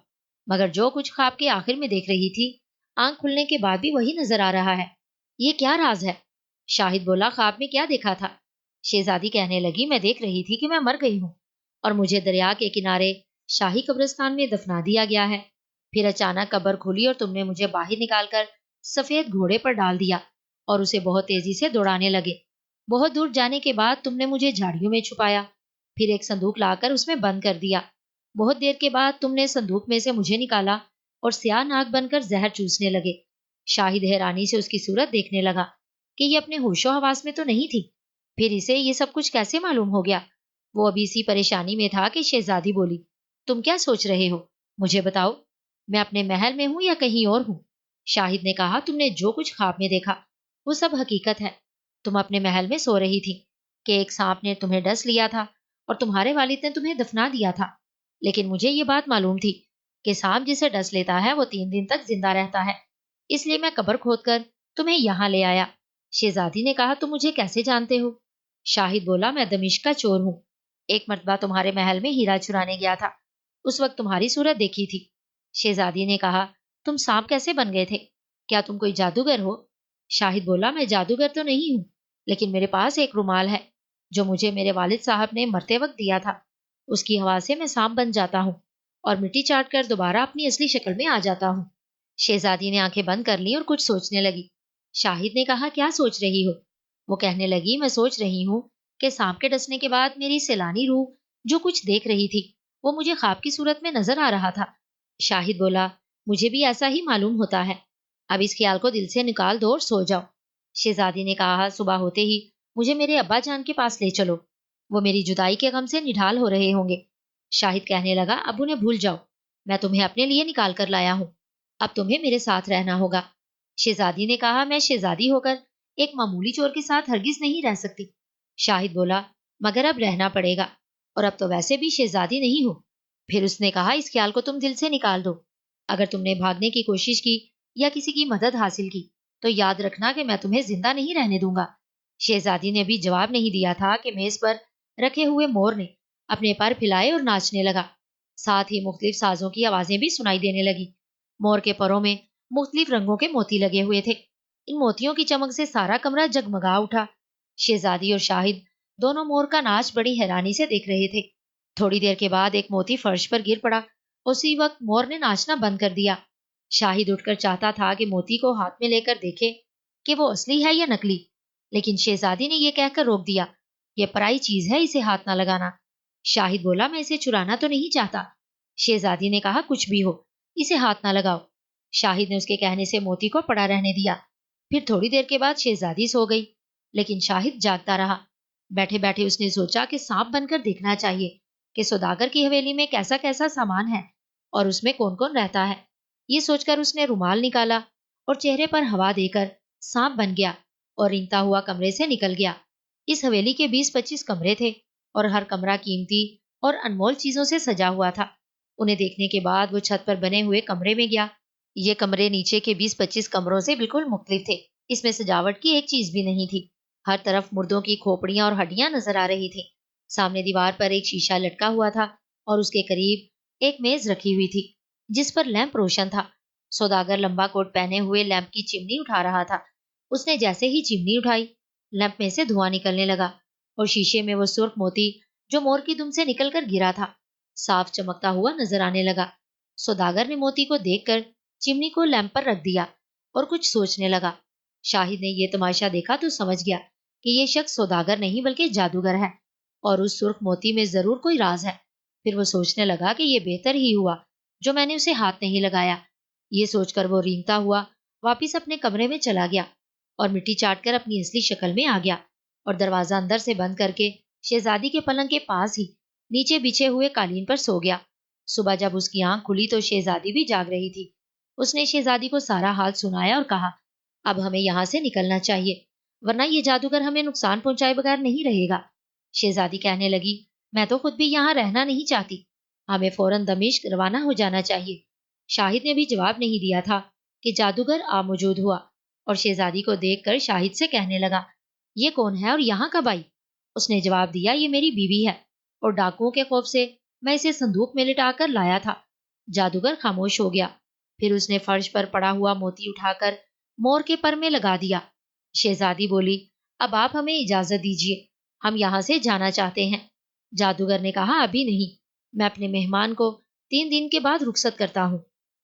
مگر جو کچھ خواب کے آخر میں دیکھ رہی تھی آنکھ کھلنے کے بعد بھی وہی نظر آ رہا ہے، یہ کیا راز ہے؟ شاہد بولا، خواب میں کیا دیکھا تھا؟ شہزادی کہنے لگی، میں دیکھ رہی تھی کہ میں مر گئی ہوں اور مجھے دریا کے کنارے شاہی قبرستان میں دفنا دیا گیا ہے۔ پھر اچانک قبر کھلی اور تم نے مجھے باہر نکال کر سفید گھوڑے پر ڈال دیا اور اسے بہت تیزی سے دوڑانے لگے۔ بہت دور جانے کے بعد تم نے مجھے جھاڑیوں میں چھپایا، پھر ایک صندوق لا کر اس میں بند کر دیا۔ بہت دیر کے بعد تم نے صندوق میں سے مجھے نکالا اور سیاہ ناک بن کر زہر چوسنے لگے۔ شاہد حیرانی سے اس کی صورت دیکھنے لگا کہ یہ اپنے ہوش و حواس میں تو نہیں تھی، پھر اسے یہ سب کچھ کیسے معلوم ہو گیا؟ وہ ابھی اسی پریشانی میں تھا کہ شہزادی بولی، تم کیا سوچ رہے ہو؟ مجھے بتاؤ، میں اپنے محل میں ہوں یا کہیں اور ہوں؟ شاہد نے کہا، تم نے جو کچھ خواب میں دیکھا وہ سب حقیقت ہے۔ تم اپنے محل میں سو رہی تھی کہ ایک سانپ نے تمہیں ڈس لیا تھا اور تمہارے والد نے تمہیں دفنا دیا تھا، لیکن مجھے یہ بات معلوم تھی کہ سانپ جسے ڈس لیتا ہے وہ 3 دن تک زندہ رہتا ہے، اس لیے میں قبر کھود کر تمہیں یہاں لے آیا۔ شہزادی نے کہا، تم مجھے کیسے جانتے ہو؟ شاہد بولا، میں دمشق کا چور ہوں، ایک مرتبہ تمہارے محل میں ہیرا چرانے گیا تھا، اس وقت تمہاری صورت دیکھی تھی۔ شہزادی نے کہا، تم سانپ کیسے بن گئے تھے؟ کیا تم کوئی جادوگر ہو؟ شاہد بولا، میں جادوگر تو نہیں ہوں، لیکن میرے پاس ایک رومال ہے جو مجھے میرے والد صاحب نے مرتے وقت دیا تھا، اس کی ہوا سے میں سانپ بن جاتا ہوں اور مٹی چاٹ کر دوبارہ اپنی اصلی شکل میں آ جاتا ہوں۔ شہزادی نے آنکھیں بند کر لی اور کچھ سوچنے لگی۔ شاہد نے کہا، کیا سوچ رہی ہو؟ وہ کہنے لگی، میں سوچ رہی ہوں کہ سانپ کے ڈسنے کے بعد میری سیلانی روح جو کچھ دیکھ رہی تھی وہ مجھے خواب کی صورت میں نظر آ رہا تھا۔ شاہد بولا، مجھے بھی ایسا ہی معلوم ہوتا ہے، اب اس خیال کو دل سے نکال دو اور سو جاؤ۔ شہزادی نے کہا، صبح ہوتے ہی مجھے میرے ابا جان کے پاس لے چلو، وہ میری جدائی کے غم سے نڈھال ہو رہے ہوں گے۔ شاہد کہنے لگا، اب انہیں بھول جاؤ، میں تمہیں اپنے لیے نکال کر لایا ہوں، اب تمہیں میرے ساتھ رہنا ہوگا۔ شہزادی نے کہا، میں شہزادی ہو کر ایک معمولی چور کے ساتھ ہرگز نہیں رہ سکتی۔ شاہد بولا، مگر اب رہنا پڑے گا، اور اب تو ویسے بھی شہزادی نہیں ہو۔ پھر اس نے کہا، اس خیال کو تم دل سے نکال دو، اگر تم نے بھاگنے کی کوشش کی یا کسی کی مدد حاصل کی تو یاد رکھنا کہ میں تمہیں زندہ نہیں رہنے دوں گا۔ شہزادی نے بھی جواب نہیں دیا تھا کہ میز پر رکھے ہوئے مور نے اپنے پر پھیلائے اور ناچنے لگا، ساتھ ہی مختلف سازوں کی آوازیں بھی سنائی دینے لگی۔ مور کے پروں میں مختلف رنگوں کے موتی لگے ہوئے تھے، ان موتیوں کی چمک سے سارا کمرہ جگمگا اٹھا۔ شہزادی اور شاہد دونوں مور کا ناچ بڑی حیرانی سے دیکھ رہے تھے۔ تھوڑی دیر کے بعد ایک موتی فرش پر گر پڑا، اسی وقت مور نے ناچنا بند کر دیا۔ شاہد اٹھ کر چاہتا تھا کہ موتی کو ہاتھ میں لے کر دیکھے کہ وہ اصلی ہے یا نکلی، لیکن شہزادی نے یہ کہہ کر روک دیا، یہ پرائی چیز ہے، اسے ہاتھ نہ لگانا۔ شاہد بولا، میں اسے چرانا تو نہیں چاہتا۔ شہزادی نے کہا، کچھ بھی ہو، اسے ہاتھ نہ لگاؤ۔ شاہد نے اس کے کہنے سے موتی کو پڑا رہنے دیا۔ پھر تھوڑی دیر کے بعد شہزادی سو گئی، لیکن شاہد جاگتا رہا۔ بیٹھے بیٹھے اس نے سوچا کہ سانپ بن کر دیکھنا چاہیے کہ سوداگر کی حویلی میں کیسا کیسا سامان ہے اور اس میں کون کون رہتا ہے۔ یہ سوچ کر اس نے رومال نکالا اور چہرے پر ہوا دے کر سانپ بن گیا اور رینگتا ہوا کمرے سے نکل گیا۔ اس حویلی کے 20-25 کمرے تھے اور ہر کمرہ قیمتی اور انمول چیزوں سے سجا ہوا تھا۔ انہیں دیکھنے کے بعد وہ چھت پر بنے ہوئے کمرے میں گیا۔ یہ کمرے نیچے کے 20-25 کمروں سے بالکل مختلف تھے، اس میں سجاوٹ کی ایک چیز بھی نہیں تھی۔ ہر طرف مردوں کی کھوپڑیاں اور ہڈیاں نظر آ رہی تھیں۔ سامنے دیوار پر ایک شیشہ لٹکا ہوا تھا اور اس کے قریب ایک میز رکھی ہوئی تھی جس پر لیمپ روشن تھا۔ سوداگر لمبا کوٹ پہنے ہوئے لیمپ کی چمنی اٹھا رہا تھا۔ اس نے جیسے ہی چمنی اٹھائی، لیمپ میں سے دھواں نکلنے لگا اور شیشے میں وہ سرخ موتی جو مور کی دم سے نکل کر گرا تھا صاف چمکتا ہوا نظر آنے لگا۔ سوداگر نے موتی کو دیکھ کر چمنی کو لیمپ پر رکھ دیا اور کچھ سوچنے لگا۔ شاہد نے یہ تماشا دیکھا تو سمجھ گیا کہ یہ شخص سوداگر نہیں بلکہ جادوگر ہے اور اس سرخ موتی میں ضرور کوئی راز ہے۔ پھر وہ سوچنے لگا کہ یہ بہتر ہی ہوا جو میں نے اسے ہاتھ نہیں لگایا۔ یہ سوچ کر وہ رینگتا ہوا واپس اپنے کمرے میں چلا گیا اور مٹی چاٹ کر اپنی اصلی شکل میں آ گیا اور دروازہ اندر سے بند کر کے شہزادی کے پلنگ کے پاس ہی نیچے بچھے ہوئے قالین پر سو گیا۔ صبح جب اس کی آنکھ کھلی تو شہزادی بھی جاگ رہی تھی۔ اس نے شہزادی کو سارا حال سنایا اور کہا، اب ہمیں یہاں سے نکلنا چاہیے ورنہ یہ جادوگر ہمیں نقصان پہنچائے بغیر نہیں رہے گا۔ شہزادی کہنے لگی، میں تو خود بھی یہاں رہنا نہیں چاہتی، ہمیں فوراً دمشق روانہ ہو جانا چاہیے۔ شاہد نے بھی جواب نہیں دیا تھا کہ جادوگر آ موجود ہوا اور شہزادی کو دیکھ کر شاہد سے کہنے لگا، یہ کون ہے اور یہاں کب آئی؟ اس نے جواب دیا، یہ میری بیوی ہے اور ڈاکوؤں کے خوف سے میں اسے صندوق میں لٹا کر لایا تھا۔ جادوگر خاموش ہو گیا، پھر اس نے فرش پر پڑا ہوا موتی اٹھا کر مور کے پر میں لگا دیا۔ شہزادی بولی، اب آپ ہمیں اجازت دیجیے، ہم یہاں سے جانا چاہتے ہیں۔ جادوگر نے کہا، ابھی نہیں، میں اپنے مہمان کو 3 دن کے بعد رخصت کرتا ہوں۔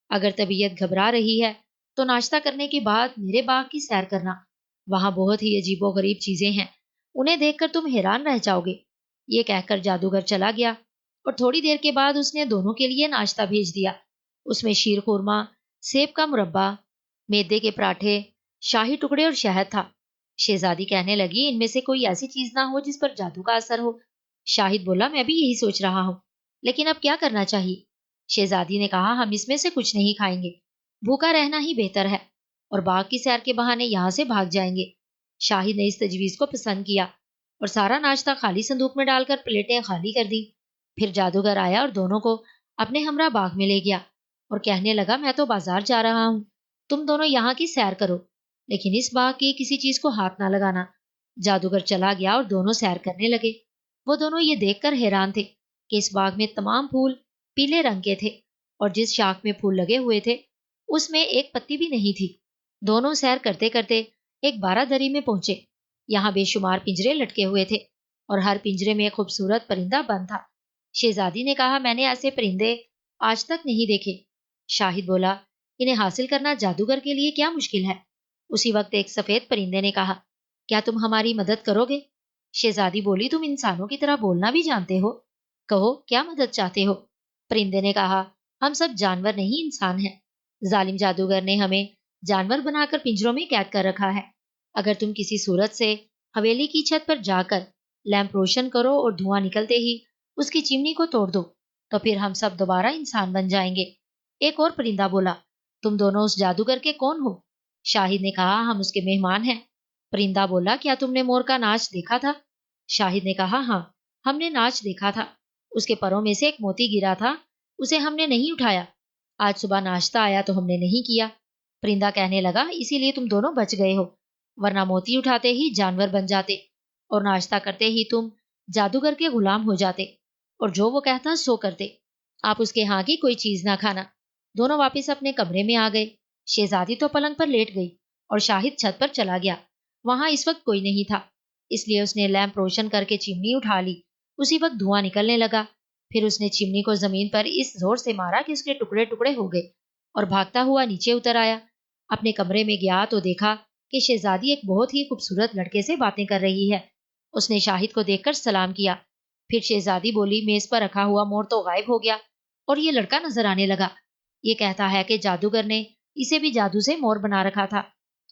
اگر طبیعت گھبرا رہی ہے تو ناشتہ کرنے کے بعد میرے باغ کی سیر کرنا، وہاں بہت ہی عجیب و غریب چیزیں ہیں، انہیں دیکھ کر تم حیران رہ جاؤ گے۔ یہ کہہ کر جادوگر چلا گیا اور تھوڑی دیر کے بعد اس نے دونوں کے لیے ناشتہ بھیج دیا۔ اس میں شیر خورما، سیب کا مربع، میدے کے پراٹھے، شاہی ٹکڑے اور شہد تھا۔ شہزادی کہنے لگی، ان میں سے کوئی ایسی چیز نہ ہو جس پر جادو کا اثر ہو۔ شاہد بولا، میں بھی یہی سوچ رہا ہوں، لیکن اب کیا کرنا چاہیے؟ شہزادی نے کہا، ہم اس میں سے کچھ نہیں کھائیں گے، بھوکا رہنا ہی بہتر ہے، اور باغ کی سیر کے بہانے یہاں سے بھاگ جائیں گے۔ شاہد نے اس تجویز کو پسند کیا اور سارا ناشتہ خالی صندوق میں ڈال کر پلیٹیں خالی کر دی۔ پھر جادوگر آیا اور دونوں کو اپنے ہمراہ باغ میں لے گیا اور کہنے لگا، میں تو بازار جا رہا ہوں، تم دونوں یہاں کی سیر کرو، لیکن اس باغ کی کسی چیز کو ہاتھ نہ لگانا۔ جادوگر چلا گیا اور دونوں سیر کرنے لگے۔ وہ دونوں یہ دیکھ کر حیران تھے کہ اس باغ میں تمام پھول پیلے رنگ کے تھے، اور جس شاخ میں پھول لگے ہوئے تھے اس میں ایک پتی بھی نہیں تھی۔ دونوں سیر کرتے کرتے ایک بارہ دری میں پہنچے۔ یہاں بے شمار پنجرے لٹکے ہوئے تھے اور ہر پنجرے میں ایک خوبصورت پرندہ بند تھا۔ شہزادی نے کہا، میں نے ایسے پرندے آج تک نہیں دیکھے۔ شاہد بولا، انہیں حاصل کرنا جادوگر کے لیے کیا مشکل ہے؟ اسی وقت ایک سفید پرندے نے کہا، کیا تم ہماری مدد کرو گے؟ شہزادی بولی، تم انسانوں کی طرح بولنا بھی جانتے ہو، کہو کیا مدد چاہتے ہو؟ پرندے نے کہا، ہم سب جانور نہیں انسان ہیں، ظالم جادوگر نے ہمیں جانور بنا کر پنجروں میں قید کر رکھا ہے۔ اگر تم کسی صورت سے حویلی کی چھت پر جا کر لیمپ روشن کرو اور دھواں نکلتے ہی اس کی چمنی کو توڑ دو تو پھر ہم سب دوبارہ انسان بن جائیں گے۔ ایک اور پرندہ بولا، تم دونوں اس جادوگر کے کون ہو؟ شاہد نے کہا، ہم اس کے مہمان ہیں۔ پرندہ بولا، کیا تم نے مور کا ناچ دیکھا تھا؟ شاہد نے کہا، ہاں، ہم نے ناچ دیکھا تھا، اس کے پروں میں سے ایک موتی گرا تھا، اسے ہم نے نہیں اٹھایا، آج صبح ناشتہ آیا تو ہم نے نہیں کیا۔ پرندہ کہنے لگا، اسی لیے تم دونوں بچ گئے ہو، ورنہ موتی اٹھاتے ہی جانور بن جاتے اور ناشتہ کرتے ہی تم جادوگر کے غلام ہو جاتے، اور جو وہ کہتا سو کرتے۔ آپ اس کے ہاں کی کوئی چیز نہ کھانا۔ دونوں واپس اپنے کمرے میں آ گئے۔ شہزادی تو پلنگ پر لیٹ گئی اور شاہد چھت پر چلا گیا۔ وہاں اس وقت کوئی نہیں تھا، اس لیے اس نے لیمپ روشن کر کے چمنی اٹھا لی۔ اسی وقت دھواں نکلنے لگا۔ پھر اس نے چمنی کو زمین پر اس زور سے مارا کہ اس کے ٹکڑے ٹکڑے ہو گئے اور بھاگتا ہوا نیچے اتر آیا۔ اپنے کمرے میں گیا تو دیکھا کہ شہزادی ایک بہت ہی خوبصورت لڑکے سے باتیں کر رہی ہے۔ اس نے شاہد کو دیکھ کر سلام کیا۔ پھر شہزادی بولی، میز پر رکھا ہوا مور تو غائب ہو گیا اور یہ لڑکا نظر آنے لگا، یہ کہتا ہے کہ جادوگر نے اسے بھی جادو سے مور بنا رکھا تھا۔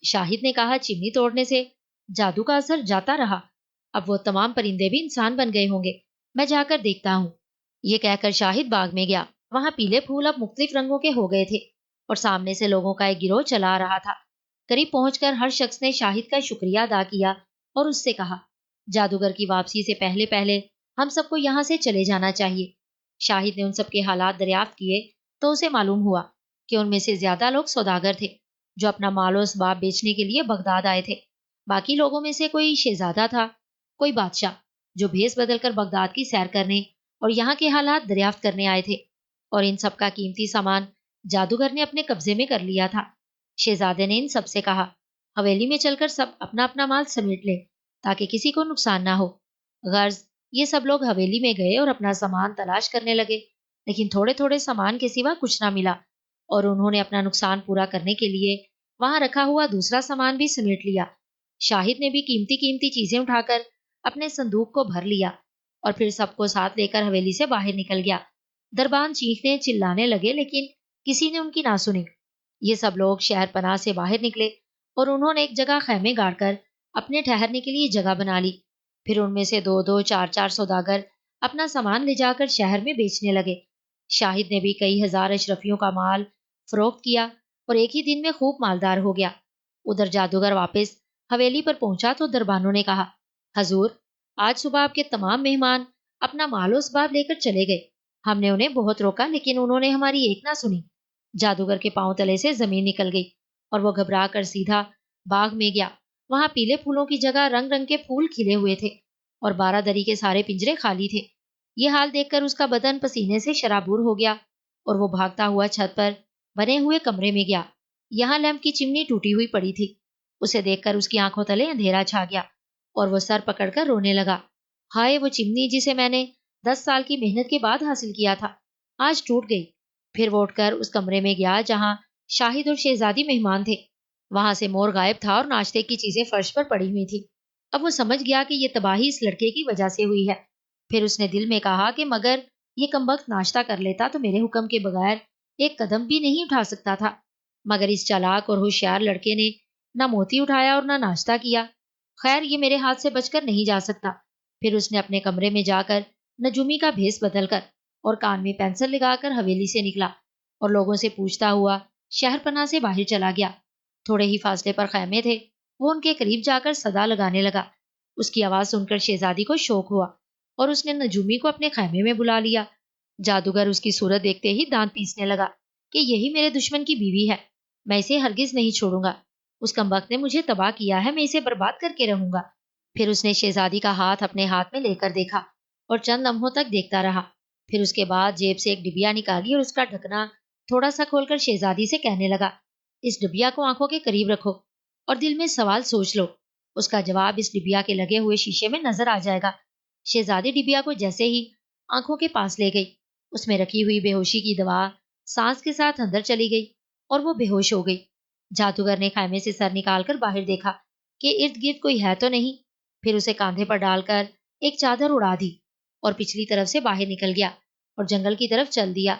شاہد نے کہا، چمنی توڑنے سے جادو کا اثر جاتا رہا، اب وہ تمام پرندے بھی انسان بن گئے ہوں گے، میں جا کر دیکھتا ہوں۔ یہ کہہ کر شاہد باغ میں گیا۔ وہاں پیلے پھول اب مختلف رنگوں کے ہو گئے تھے اور سامنے سے لوگوں کا ایک گروہ چلا آ رہا تھا۔ قریب پہنچ کر ہر شخص نے شاہد کا شکریہ ادا کیا اور اس سے کہا، جادوگر کی واپسی سے پہلے پہلے ہم سب کو یہاں سے چلے جانا چاہیے۔ شاہد نے ان سب کے حالات دریافت کیے تو اسے معلوم ہوا کہ ان میں سے زیادہ لوگ سوداگر تھے جو اپنا مال و اسباب بیچنے کے لیے بغداد آئے تھے۔ باقی لوگوں میں سے کوئی شہزادہ تھا، کوئی بادشاہ جو بھیس بدل کر بغداد کی سیر کرنے اور یہاں کے حالات دریافت کرنے آئے تھے، اور ان سب کا قیمتی سامان جادوگر نے اپنے قبضے میں کر لیا تھا۔ شہزادے نے ان سب سے کہا، حویلی میں چل کر سب اپنا اپنا مال سمیٹ لے تاکہ کسی کو نقصان نہ ہو۔ غرض یہ سب لوگ حویلی میں گئے اور اپنا سامان تلاش کرنے لگے، لیکن تھوڑے تھوڑے سامان کے سوا کچھ نہ ملا، اور انہوں نے اپنا نقصان پورا کرنے کے لیے وہاں رکھا ہوا دوسرا سامان بھی سمیٹ لیا۔ شاہد نے بھی قیمتی قیمتی چیزیں اٹھا کر اپنے صندوق کو بھر لیا اور پھر سب کو ساتھ لے کر حویلی سے باہر نکل گیا۔ دربان چیخنے چلانے لگے لیکن کسی نے ان کی نہ سنی۔ یہ سب لوگ شہر پناہ سے باہر نکلے اور انہوں نے ایک جگہ خیمے گاڑ کر اپنے ٹھہرنے کے لیے جگہ بنا لی۔ پھر ان میں سے دو دو چار چار سوداگر اپنا سامان لے جا کر شہر میں بیچنے لگے۔ شاہد نے بھی کئی ہزار اشرفیوں کا مال فروخت کیا اور ایک ہی دن میں خوب مالدار ہو گیا۔ ادھر جادوگر واپس حویلی پر پہنچا تو دربانوں نے کہا، حضور، آج صبح آپ کے تمام مہمان اپنا مال و اسباب لے کر چلے گئے، ہم نے انہیں بہت روکا لیکن انہوں نے ہماری ایک نہ سنی۔ جادوگر کے پاؤں تلے سے زمین نکل گئی اور وہ گھبرا کر سیدھا باغ میں گیا۔ وہاں پیلے پھولوں کی جگہ رنگ رنگ کے پھول کھلے ہوئے تھے اور بارہ دری کے سارے پنجرے خالی تھے۔ یہ حال دیکھ کر اس کا بدن پسینے سے شرابور ہو گیا اور وہ بھاگتا ہوا چھت پر بنے ہوئے کمرے میں گیا۔ یہاں لیمپ کی چمنی ٹوٹی ہوئی پڑی تھی۔ اسے دیکھ کر اس کی آنکھوں تلے اندھیرا چھا گیا اور وہ سر پکڑ کر رونے لگا۔ ہائے، وہ چمنی جسے میں نے 10 سال کی محنت کے بعد حاصل کیا تھا، آج ٹوٹ گئی۔ پھر وہ اٹھ کر اس کمرے میں گیا جہاں شاہد اور شہزادی مہمان تھے۔ وہاں سے مور غائب تھا اور ناشتے کی چیزیں فرش پر پڑی ہوئی تھی۔ اب وہ سمجھ گیا کہ یہ تباہی اس لڑکے کی وجہ سے ہوئی ہے۔ پھر اس نے دل میں کہا کہ مگر یہ کمبخت ناشتہ کر لیتا تو میرے حکم کے بغیر ایک قدم بھی نہیں اٹھا سکتا تھا۔ مگر اس چالاک اور ہوشیار لڑکے نے نہ موتی اٹھایا اور نہ ناشتہ کیا۔ خیر یہ میرے ہاتھ سے بچ کر نہیں جا سکتا۔ پھر اس نے اپنے کمرے میں جا کر نجومی کا بھیس بدل کر اور کان میں پینسل لگا کر حویلی سے نکلا اور لوگوں سے پوچھتا ہوا شہر پناہ سے باہر چلا گیا۔ تھوڑے ہی فاصلے پر خیمے تھے۔ وہ ان کے قریب جا کر صدا لگانے لگا۔ اس کی آواز سن کر شہزادی کو شوق ہوا اور اس نے نجومی کو اپنے خیمے میں بلا لیا۔ جادوگر اس کی صورت دیکھتے ہی دانت پیسنے لگا کہ یہی میرے دشمن کی بیوی ہے، میں اسے ہرگز نہیں چھوڑوں گا۔ اس کمبخت نے مجھے تباہ کیا ہے، میں اسے برباد کر کے رہوں گا۔ پھر اس نے شہزادی کا ہاتھ اپنے ہاتھ میں لے کر دیکھا اور چند لمحوں تک دیکھتا رہا۔ پھر اس کے بعد جیب سے ایک ڈبیا نکالی اور اس کا ڈھکنا تھوڑا سا کھول کر شہزادی سے کہنے لگا، اس ڈبیا کو آنکھوں کے قریب رکھو اور دل میں سوال سوچ لو، اس کا جواب اس ڈبیا کے لگے ہوئے شیشے میں نظر آ جائے گا۔ شہزادی ڈبیا کو جیسے ہی آنکھوں کے پاس لے گئی، اس میں رکھی ہوئی بے ہوشی کی دوا سانس کے ساتھ اندر چلی گئی اور وہ بے ہوش ہو گئی۔ جادوگر نے خیمے سے سر نکال کر باہر دیکھا کہ ارد گرد کوئی ہے تو نہیں، پھر اسے کاندھے پر ڈال کر ایک چادر اڑا دی اور پچھلی طرف سے باہر نکل گیا اور جنگل کی طرف چل دیا۔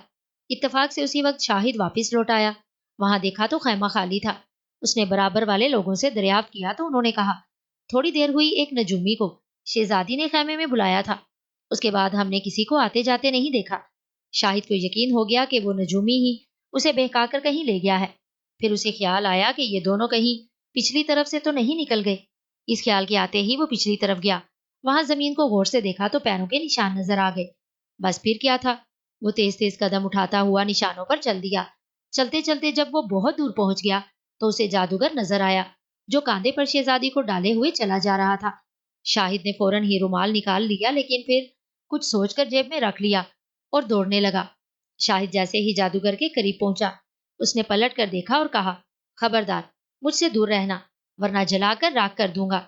اتفاق سے اسی وقت شاہد واپس لوٹ آیا۔ وہاں دیکھا تو خیمہ خالی تھا۔ اس نے برابر والے لوگوں سے دریافت کیا تو انہوں نے کہا، تھوڑی دیر ہوئی ایک نجومی کو شہزادی نے خیمے میں بلایا تھا، اس کے بعد ہم نے کسی کو آتے جاتے نہیں دیکھا۔ شاہد کو یقین ہو گیا کہ وہ نجومی ہی اسے بہکا کر کہیں لے گیا ہے۔ پھر اسے خیال آیا کہ یہ دونوں کہیں پچھلی طرف سے تو نہیں نکل گئے۔ اس خیال کے آتے ہی وہ پچھلی طرف گیا۔ وہاں زمین کو غور سے دیکھا تو پیروں کے نشان نظر آ گئے۔ بس پھر کیا تھا، وہ تیز تیز قدم اٹھاتا ہوا نشانوں پر چل دیا۔ چلتے چلتے جب وہ بہت دور پہنچ گیا تو اسے جادوگر نظر آیا جو کاندھے پر شہزادی کو ڈالے ہوئے چلا جا رہا تھا۔ شاہد نے فوراً ہی رومال نکال لیا لیکن پھر کچھ سوچ کر جیب میں رکھ لیا اور دوڑنے لگا۔ شاہد جیسے ہی جادوگر کے قریب پہنچا، اس نے پلٹ کر دیکھا اور کہا، خبردار مجھ سے دور رہنا ورنہ جلا کر راکھ کر دوں گا۔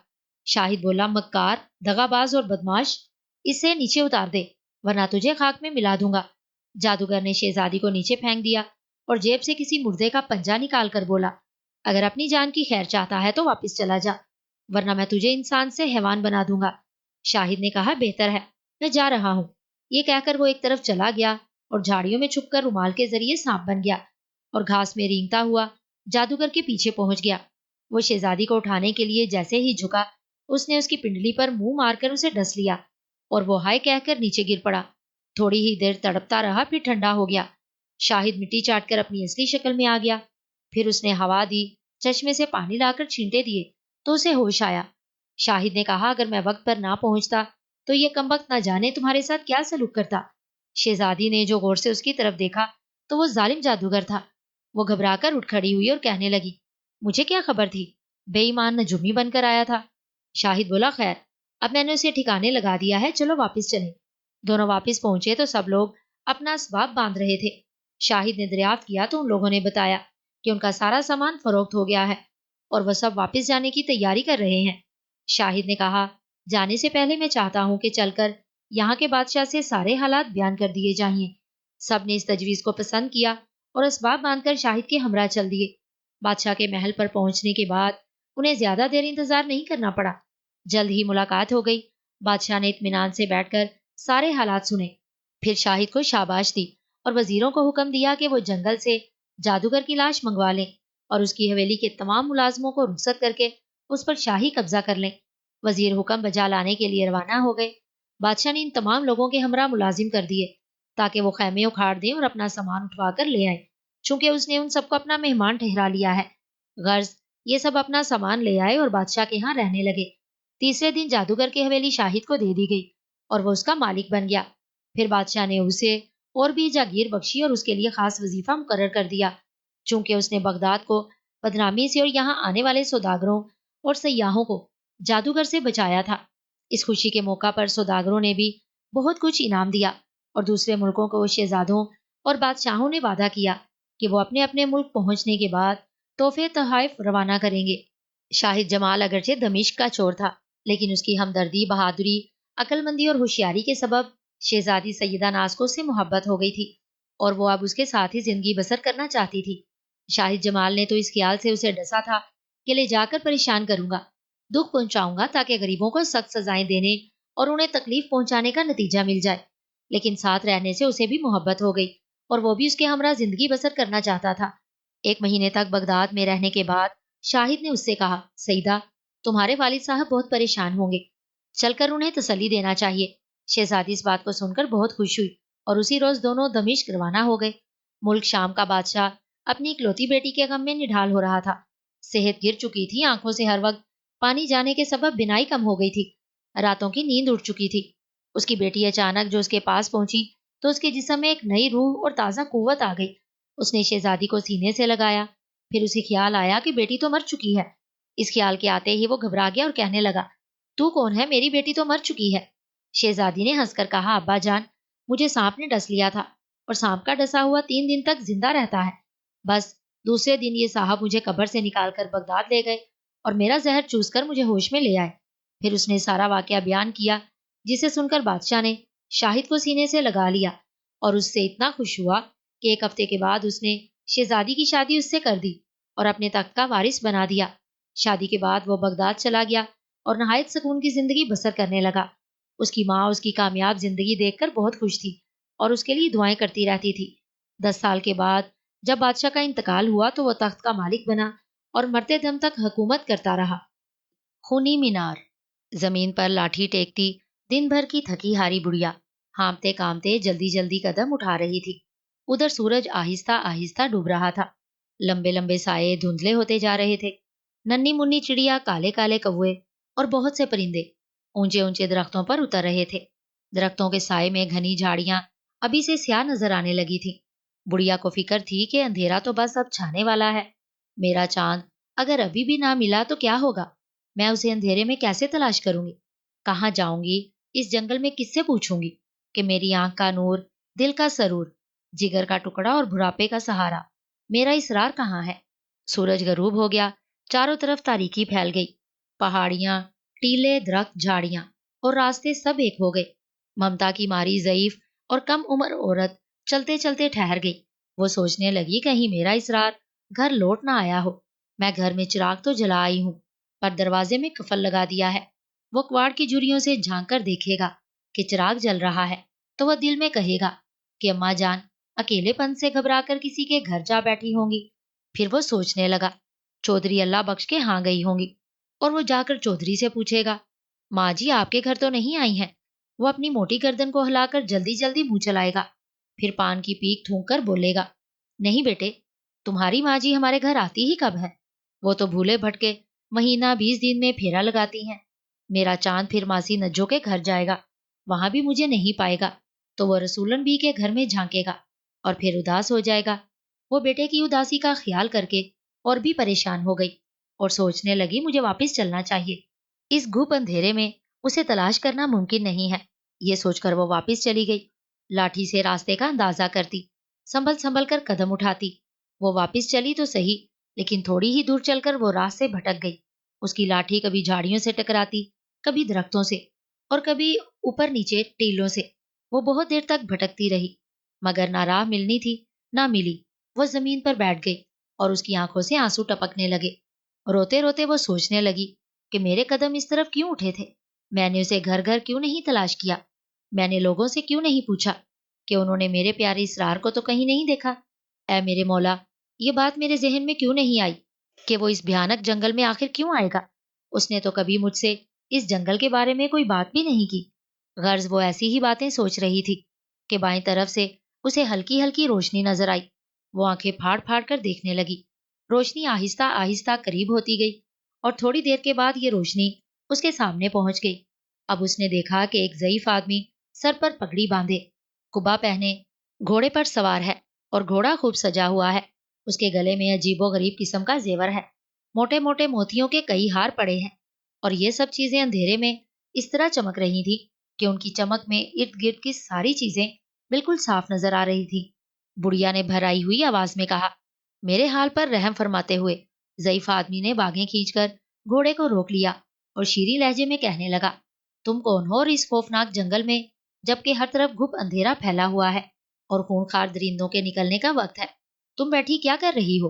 شاہد بولا، مکار، دغا باز اور بدماش، اسے نیچے اتار دے ورنہ تجھے خاک میں ملا دوں گا۔ جادوگر نے شہزادی کو نیچے پھینک دیا اور جیب سے کسی مردے کا پنجہ نکال کر بولا، اگر اپنی جان کی خیر چاہتا ہے تو واپس چلا جا ورنہ میں تجھے انسان سے حیوان بنا دوں گا۔ شاہد نے کہا، بہتر ہے، میں جا رہا ہوں۔ یہ کہہ کر وہ ایک طرف چلا گیا اور جھاڑیوں میں چھپ کر رومال کے ذریعے سانپ بن گیا اور گھاس میں رینگتا ہوا جادوگر کے پیچھے پہنچ گیا۔ وہ شہزادی کو اٹھانے کے لیے جیسے ہی جھکا، اس نے اس کی پنڈلی پر منہ مار کر اسے ڈس لیا اور وہ ہائے کہہ کر نیچے گر پڑا۔ تھوڑی ہی دیر تڑپتا رہا پھر ٹھنڈا ہو گیا۔ شاہد مٹی چاٹ کر اپنی اصلی شکل میں آ گیا۔ پھر اس نے ہوا دی، چشمے سے پانی لا کر چھینٹے دیے تو اسے ہوش آیا۔ شاہد نے کہا، اگر میں وقت پر نہ پہنچتا تو یہ کمبخت نہ جانے تمہارے ساتھ کیا سلوک کرتا۔ شہزادی نے جو غور سے اس کی طرف دیکھا تو وہ ظالم جادوگر تھا۔ وہ گھبرا کر اٹھ کھڑی ہوئی اور کہنے لگی، مجھے کیا خبر تھی، بے ایمان نجومی بن کر آیا تھا۔ شاہد بولا، خیر اب میں نے اسے ٹھکانے لگا دیا ہے، چلو واپس چلیں۔ دونوں واپس پہنچے تو سب لوگ اپنا اسباب باندھ رہے تھے۔ شاہد نے دریافت کیا تو ان لوگوں نے بتایا کہ ان کا سارا سامان فروخت ہو گیا ہے اور وہ سب واپس جانے کی تیاری کر رہے ہیں۔ شاہد نے کہا، جانے سے پہلے میں چاہتا ہوں کہ چل کر یہاں کے بادشاہ سے سارے حالات بیان کر دیے جائیں۔ سب نے اس تجویز کو پسند کیا اور اسباب باندھ کر شاہد کے ہمراہ چل دیے۔ بادشاہ کے محل پر پہنچنے کے بعد انہیں زیادہ دیر انتظار نہیں کرنا پڑا، جلد ہی ملاقات ہو گئی۔ بادشاہ نے اطمینان سے بیٹھ کر سارے حالات سنے، پھر شاہد کو شاباش دی اور وزیروں کو حکم دیا کہ وہ جنگل سے جادوگر کی لاش منگوا لیں اور اس کی حویلی کے تمام ملازموں کو رخصت کر کے اس پر شاہی قبضہ کر لیں۔ وزیر حکم بجا لانے کے لیے روانہ ہو گئے۔ بادشاہ نے ان تمام لوگوں کے ہمراہ ملازم کر دیے تاکہ وہ خیمے اکھاڑ دیں اور اپنا سامان اٹھوا کر لے آئیں، چونکہ اس نے ان سب کو اپنا مہمان ٹھہرا لیا ہے۔ غرض یہ سب اپنا سامان لے آئے اور بادشاہ کے ہاں رہنے لگے۔ تیسرے دن جادوگر کی حویلی شاہد کو دے دی گئی اور وہ اس کا مالک بن گیا۔ پھر بادشاہ نے اسے اور بھی جاگیر بخشی اور اس کے لیے خاص وظیفہ مقرر کر دیا، چونکہ اس نے بغداد کو بدنامی سے اور یہاں آنے والے سوداگروں اور سیاحوں کو جادوگر سے بچایا تھا۔ اس خوشی کے موقع پر سوداگروں نے بھی بہت کچھ انعام دیا اور دوسرے ملکوں کو شہزادوں اور بادشاہوں نے وعدہ کیا کہ وہ اپنے اپنے ملک پہنچنے کے بعد تحفے تحائف روانہ کریں گے۔ شاہد جمال اگرچہ دمشق کا چور تھا، لیکن اس کی ہمدردی، بہادری، عقل مندی اور ہوشیاری کے سبب شہزادی سیدہ ناز کو اس سے محبت ہو گئی تھی اور وہ اب اس کے ساتھ ہی زندگی بسر کرنا چاہتی تھی۔ شاہد جمال نے تو اس خیال سے اسے ڈسا تھا کہ لے جا کر پریشان کروں گا، دکھ پہنچاؤں گا تاکہ غریبوں کو سخت سزائیں دینے اور انہیں تکلیف پہنچانے کا نتیجہ مل جائے، لیکن ساتھ رہنے سے اسے بھی محبت ہو گئی اور وہ بھی اس کے ہمراہ زندگی بسر کرنا چاہتا تھا۔ 1 مہینے تک بغداد میں رہنے کے بعد شاہد نے اس سے کہا، سیدہ، تمہارے والد صاحب بہت پریشان ہوں گے، چل کر انہیں تسلی دینا چاہیے۔ شہزادی اس بات کو سن کر بہت خوش ہوئی اور اسی روز دونوں دمشق روانہ ہو گئے۔ ملک شام کا بادشاہ اپنی اکلوتی بیٹی کے غم میں نڈھال ہو رہا تھا۔ صحت گر چکی تھی، آنکھوں سے ہر وقت پانی جانے کے سبب بینائی کم ہو گئی تھی، راتوں کی نیند اڑ چکی تھی۔ اس کی بیٹی اچانک جو اس کے پاس پہنچی تو اس کے جسم میں ایک نئی روح اور تازہ قوت آ گئی۔ اس نے شہزادی کو سینے سے لگایا، پھر اسے خیال آیا کہ بیٹی تو مر چکی ہے۔ اس خیال کے آتے ہی وہ گھبرا گیا اور کہنے لگا، تو کون ہے؟ میری بیٹی تو مر چکی ہے۔ شہزادی نے ہنس کر کہا، ابا جان، مجھے سانپ نے ڈس لیا تھا اور سانپ کا ڈسا ہوا 3 دن تک زندہ رہتا ہے۔ بس دوسرے دن یہ صاحب مجھے قبر سے نکال کر بغداد لے گئے اور میرا زہر چوس کر مجھے ہوش میں لے آئے۔ پھر اس نے سارا واقعہ بیان کیا، جسے سن کر بادشاہ نے شاہد کو سینے سے لگا لیا اور اس سے اتنا خوش ہوا کہ 1 ہفتے کے بعد اس نے شہزادی کی شادی اس سے کر دی اور اپنے تخت کا وارث بنا دیا۔ شادی کے بعد وہ بغداد چلا گیا اور نہایت سکون کی زندگی بسر کرنے لگا۔ اس کی ماں اس کی کامیاب زندگی دیکھ کر بہت خوش تھی اور اس کے لیے دعائیں کرتی رہتی تھی۔ 10 سال کے بعد جب بادشاہ کا انتقال ہوا تو وہ تخت کا مالک بنا اور مرتے دم تک حکومت کرتا رہا۔ خونی مینار۔ زمین پر لاٹھی ٹیکتی دن بھر کی تھکی ہاری بڑھیا ہانپتے کامتے جلدی جلدی قدم اٹھا رہی تھی۔ ادھر سورج آہستہ آہستہ ڈوب رہا تھا، لمبے لمبے سائے دھندلے ہوتے جا رہے تھے۔ ننھی منی چڑیا، کالے کالے کوے اور بہت سے پرندے اونچے اونچے درختوں پر اتر رہے تھے۔ درختوں کے سائے میں گھنی جھاڑیاں ابھی سے سیاہ نظر آنے لگی تھی۔ بڑھیا کو فکر تھی کہ اندھیرا تو بس اب چھانے والا ہے، میرا چاند اگر ابھی بھی نہ ملا تو کیا ہوگا؟ میں اسے اندھیرے میں کیسے تلاش کروں گی؟ کہاں جاؤں گی؟ اس جنگل میں کس سے پوچھوں گی کہ میری آنکھ کا نور، دل کا سرور، جگر کا ٹکڑا اور بڑھاپے کا سہارا میرا اسرار کہاں ہے؟ سورج غروب ہو گیا، چاروں طرف تاریکی پھیل گئی، پہاڑیاں، ٹیلے، درخت، جھاڑیاں اور راستے سب ایک ہو گئے۔ ممتا کی ماری ضعیف اور کم عمر عورت چلتے چلتے ٹھہر گئی۔ وہ سوچنے لگی، کہیں میرا اسرار گھر لوٹ نہ آیا ہو۔ میں گھر میں چراغ تو جلا آئی ہوں، پر دروازے میں قفل لگا دیا ہے۔ وہ کواڑ کی جھریوں سے جھانک کر دیکھے گا کہ چراغ جل رہا ہے تو وہ دل میں کہے گا کہ اماں جان اکیلے پن سے گھبرا کر کسی کے گھر جا بیٹھی ہوں گی۔ پھر وہ سوچنے لگا، چودھری اللہ بخش کے ہاں گئی ہوں گی، اور وہ جا کر چودھری سے پوچھے گا، ماں جی آپ کے گھر تو نہیں آئی ہیں؟ وہ اپنی موٹی گردن کو ہلا کر جلدی جلدی منہ چلائے گا، پھر پان کی پیک تھونک کر بولے گا، نہیں بیٹے، تمہاری ماں جی ہمارے گھر آتی ہی کب ہے؟ وہ تو بھولے بھٹکے مہینہ 20 دن میں پھیرا لگاتی ہیں۔ میرا چاند پھر ماسی نجو کے گھر جائے گا، وہاں بھی مجھے نہیں پائے گا تو وہ رسولن بھی کے گھر میں جھانکے گا اور پھر اداس ہو جائے گا۔ وہ بیٹے کی اداسی کا خیال کر کے اور بھی پریشان ہو گئی اور سوچنے لگی، مجھے واپس چلنا چاہیے، اس گھوپ اندھیرے میں اسے تلاش کرنا ممکن نہیں ہے۔ یہ سوچ کر وہ واپس چلی گئی، لاٹھی سے راستے کا اندازہ کرتی، سنبھل سنبھل کر قدم اٹھاتی۔ وہ واپس چلی تو صحیح، لیکن تھوڑی ہی دور چل کر وہ راہ سے بھٹک گئی۔ اس کی لاٹھی کبھی جھاڑیوں سے ٹکراتی، کبھی درختوں سے اور کبھی اوپر نیچے ٹیلوں سے۔ وہ بہت دیر تک بھٹکتی رہی، مگر نہ راہ ملنی تھی نہ ملی۔ وہ زمین پر بیٹھ گئی اور اس کی آنکھوں سے آنسو ٹپکنے لگے۔ روتے روتے وہ سوچنے لگی کہ میرے قدم اس طرف کیوں اٹھے تھے؟ میں نے اسے گھر گھر کیوں نہیں تلاش کیا؟ میں نے لوگوں سے کیوں نہیں پوچھا کہ انہوں نے میرے پیارے اسرار کو تو کہیں نہیں دیکھا؟ اے میرے مولا، یہ بات میرے ذہن میں کیوں نہیں آئی کہ وہ اس بھیانک جنگل میں آخر کیوں آئے گا؟ اس نے تو کبھی مجھ سے اس جنگل کے بارے میں کوئی بات بھی نہیں کی۔ غرض وہ ایسی ہی باتیں سوچ رہی تھی کہ بائیں طرف سے اسے ہلکی ہلکی روشنی نظر آئی۔ وہ آنکھیں پھاڑ پھاڑ کر دیکھنے لگی۔ روشنی آہستہ آہستہ قریب ہوتی گئی اور تھوڑی دیر کے بعد یہ روشنی اس کے سامنے پہنچ گئی۔ اب اس نے دیکھا کہ ایک ضعیف آدمی سر پر پگڑی باندھے، قبا پہنے، گھوڑے پر سوار ہے اور گھوڑا خوب سجا ہوا ہے۔ اس کے گلے میں عجیب و غریب قسم کا زیور ہے، موٹے موٹے موتیوں کے کئی ہار پڑے ہیں، اور یہ سب چیزیں اندھیرے میں اس طرح چمک رہی تھی کہ ان کی چمک میں ارد گرد کی ساری چیزیں بالکل صاف نظر آ رہی تھی۔ بڑھیا نے بھرائی ہوئی آواز میں کہا، میرے حال پر رحم فرماتے ہوئے۔ ضعیف آدمی نے باگیں کھینچ کر گھوڑے کو روک لیا اور شیریں لہجے میں کہنے لگا، تم کون ہو اور اس خوفناک جنگل میں جبکہ ہر طرف گھپ اندھیرا پھیلا ہوا ہے اور خونخوار درندوں کے نکلنے کا وقت ہے، تم بیٹھی کیا کر رہی ہو؟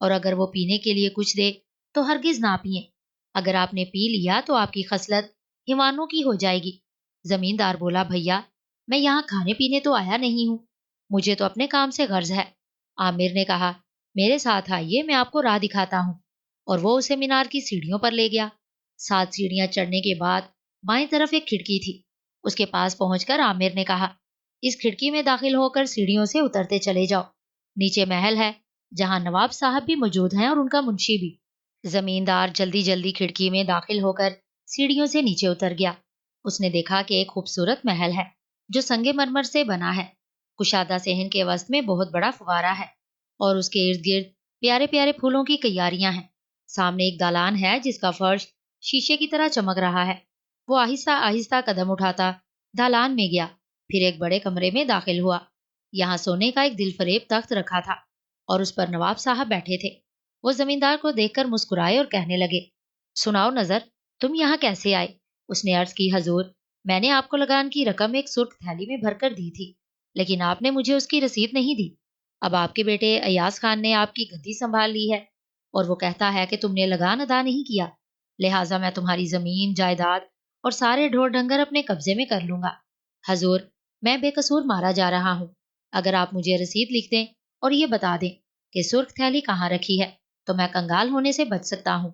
اور اگر وہ پینے کے لیے کچھ دے تو ہرگز نہ پئیں۔ اگر آپ نے پی لیا تو آپ کی خصلت حیوانوں کی ہو جائے گی۔ زمیندار بولا، بھیا میں یہاں کھانے پینے تو آیا نہیں ہوں، مجھے تو اپنے کام سے غرض ہے۔ عامر نے کہا، میرے ساتھ آئیے، میں آپ کو راہ دکھاتا ہوں، اور وہ اسے مینار کی سیڑھیوں پر لے گیا۔ 7 سیڑھیاں چڑھنے کے بعد بائیں طرف ایک کھڑکی تھی۔ اس کے پاس پہنچ کر عامر نے کہا، اس کھڑکی میں داخل ہو کر سیڑھیوں سے اترتے چلے جاؤ، نیچے محل ہے جہاں نواب صاحب بھی موجود ہیں اور ان کا منشی بھی۔ زمیندار جلدی جلدی کھڑکی میں داخل ہو کر سیڑھیوں سے نیچے اتر گیا۔ اس نے دیکھا کہ ایک خوبصورت محل ہے جو سنگ مرمر سے بنا ہے۔ کشادہ صحن کے وسط میں بہت بڑا فوارہ ہے اور اس کے ارد گرد پیارے پیارے پھولوں کی کیاریاں ہیں۔ سامنے ایک دالان ہے جس کا فرش شیشے کی طرح چمک رہا ہے۔ وہ آہستہ آہستہ قدم اٹھاتا دالان میں گیا، پھر ایک بڑے کمرے میں داخل ہوا۔ یہاں سونے کا ایک دل فریب تخت رکھا تھا اور اس پر نواب صاحب بیٹھے تھے۔ وہ زمیندار کو دیکھ کر مسکرائے اور کہنے لگے، سناؤ نظر، تم یہاں کیسے آئے؟ اس نے عرض کی، حضور میں نے آپ کو لگان کی رقم ایک سرخ تھیلی میں بھر کر دی تھی، لیکن آپ نے مجھے اس کی رسید نہیں دی۔ اب آپ کے بیٹے ایاز خان نے آپ کی گدی سنبھال لی ہے اور وہ کہتا ہے کہ تم نے لگان ادا نہیں کیا، لہٰذا میں تمہاری زمین جائیداد اور سارے ڈھور ڈنگر اپنے قبضے میں کر لوں گا۔ حضور میں بے قصور مارا جا رہا ہوں، اگر آپ مجھے رسید لکھ دیں اور یہ بتا دیں کہ سرخ تھیلی کہاں رکھی ہے تو میں کنگال ہونے سے بچ سکتا ہوں۔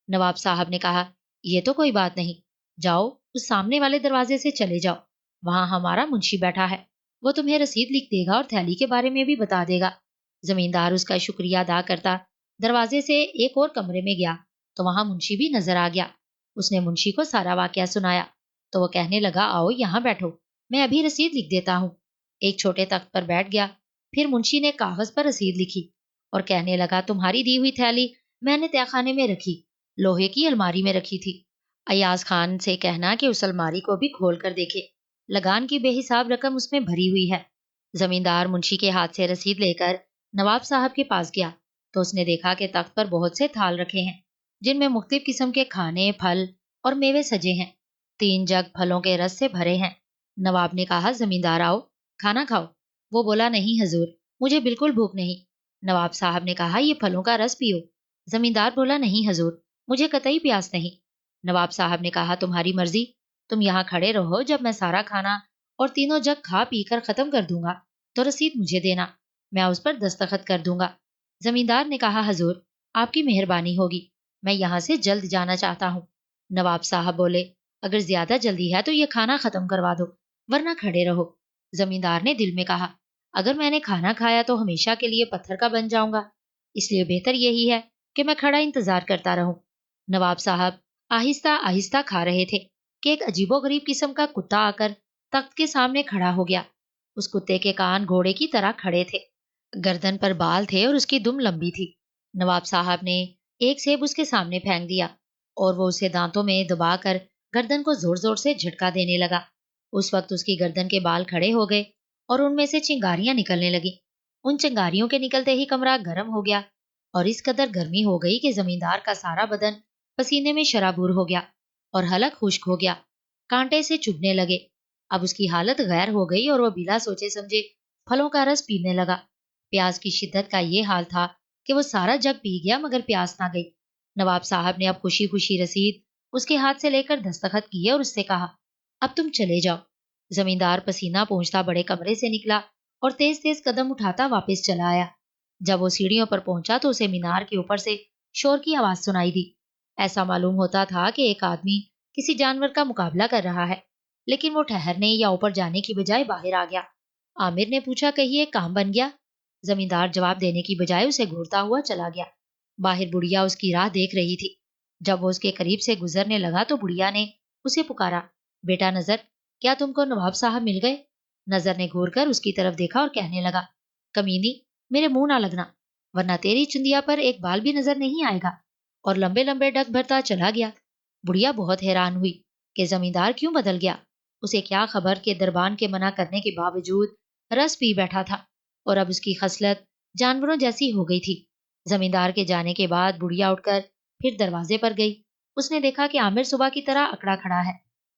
نواب صاحب نے کہا، یہ تو کوئی بات نہیں، جاؤ اس سامنے والے دروازے سے چلے جاؤ، وہاں ہمارا منشی بیٹھا ہے، وہ تمہیں رسید لکھ دے گا اور تھیلی کے بارے میں بھی بتا دے گا۔ زمیندار اس کا شکریہ ادا کرتا دروازے سے ایک اور کمرے میں گیا تو وہاں منشی بھی نظر آ گیا۔ اس نے منشی کو سارا واقعہ سنایا تو وہ کہنے لگا، آؤ یہاں بیٹھو، میں ابھی رسید لکھ دیتا ہوں۔ ایک چھوٹے تخت پر بیٹھ گیا، پھر منشی نے کاغذ پر رسید لکھی اور کہنے لگا، تمہاری دی ہوئی تھیلی میں نے تہہ خانے میں رکھی، لوہے کی الماری میں رکھی تھی۔ ایاز خان سے کہنا کہ اس الماری کو بھی کھول کر دیکھے، لگان کی بے حساب رقم اس میں بھری ہوئی ہے۔ زمیندار منشی کے ہاتھ سے رسید لے کر نواب صاحب کے پاس گیا تو اس نے دیکھا کہ تخت پر بہت سے تھال رکھے ہیں جن میں مختلف قسم کے کھانے، پھل اور میوے سجے ہیں۔ 3 جگ پھلوں کے رس سے بھرے ہیں۔ نواب نے کہا، زمیندار آؤ کھانا کھاؤ۔ وہ بولا، نہیں حضور مجھے بالکل بھوک نہیں۔ نواب صاحب نے کہا، یہ پھلوں کا رس پیو۔ زمیندار بولا، نہیں حضور مجھے قطعی پیاس نہیں۔ نواب صاحب نے کہا، تمہاری مرضی، تم یہاں کھڑے رہو، جب میں سارا کھانا اور 3 جگ کھا پی کر ختم کر دوں گا تو رسید مجھے دینا، میں اس پر دستخط کر دوں گا۔ زمیندار نے کہا، حضور آپ کی مہربانی ہوگی، میں یہاں سے جلد جانا چاہتا ہوں۔ نواب صاحب بولے، اگر زیادہ جلدی ہے تو یہ کھانا ختم کروا دو، ورنہ کھڑے رہو۔ زمیندار نے دل میں کہا، اگر میں نے کھانا کھایا تو ہمیشہ کے لیے پتھر کا بن جاؤں گا، اس لیے بہتر یہی ہے کہ میں کھڑا انتظار کرتا رہوں۔ نواب صاحب آہستہ آہستہ کھا رہے تھے کہ ایک عجیب و غریب قسم کا کتا آ کر تخت کے سامنے کھڑا ہو گیا۔ اس کتے کے کان گھوڑے کی طرح کھڑے تھے، گردن پر بال تھے اور اس کی دم لمبی تھی۔ نواب صاحب نے ایک سیب اس کے سامنے پھینک دیا اور وہ اسے دانتوں میں دبا کر گردن کو زور زور سے جھٹکا دینے لگا۔ اس وقت اس کی گردن کے بال کھڑے ہو گئے اور ان میں سے چنگاریاں نکلنے لگیں۔ ان چنگاریوں کے نکلتے ہی کمرہ گرم ہو گیا اور اس قدر گرمی ہو گئی کہ زمیندار کا سارا بدن پسینے میں شرابور ہو گیا اور حلق خشک ہو گیا، کانٹے سے چبھنے لگے۔ اب اس کی حالت غیر ہو گئی اور وہ بلا سوچے سمجھے پھلوں کا رس پینے لگا۔ پیاس کی شدت کا یہ حال تھا کہ وہ سارا جگ پی گیا مگر پیاس نہ گئی۔ نواب صاحب نے اب خوشی خوشی رسید اس کے ہاتھ سے لے کر دستخط کیے اور اس سے کہا، اب تم چلے جاؤ۔ زمیندار پسینہ پہنچتا بڑے کمرے سے نکلا اور تیز تیز قدم اٹھاتا واپس چلا آیا۔ جب وہ سیڑھیوں پر پہنچا تو اسے مینار کے اوپر سے شور کی آواز سنائی دی۔ ایسا معلوم ہوتا تھا کہ ایک آدمی کسی جانور کا مقابلہ کر رہا ہے، لیکن وہ ٹھہرنے یا اوپر جانے کی بجائے باہر آ گیا۔ عامر نے پوچھا، کہیں ایک کام بن گیا؟ زمیندار جواب دینے کی بجائے اسے گھورتا ہوا چلا گیا۔ باہر بڑھیا اس کی راہ دیکھ رہی تھی۔ جب وہ اس کے قریب سے گزرنے لگا تو بڑھیا نے اسے پکارا، بیٹا نظر، کیا تم کو نواب صاحب مل گئے؟ نظر نے گھور کر اس کی طرف دیکھا اور کہنے لگا، کمینی میرے منہ نہ لگنا ورنہ تیری چندیا پر ایک بال بھی نظر نہیں آئے گا، اور لمبے لمبے ڈگ بھرتا چلا گیا۔ بڑھیا بہت حیران ہوئی کہ زمیندار کیوں بدل گیا۔ اسے کیا خبر کہ دربان کے منع کرنے کے باوجود رس پی بیٹھا تھا اور اب اس کی خصلت جانوروں جیسی ہو گئی تھی۔ زمیندار کے جانے کے بعد بڑھیا اٹھ کر پھر دروازے پر گئی۔ اس نے دیکھا کہ عامر صبح کی طرح اکڑا کھڑا ہے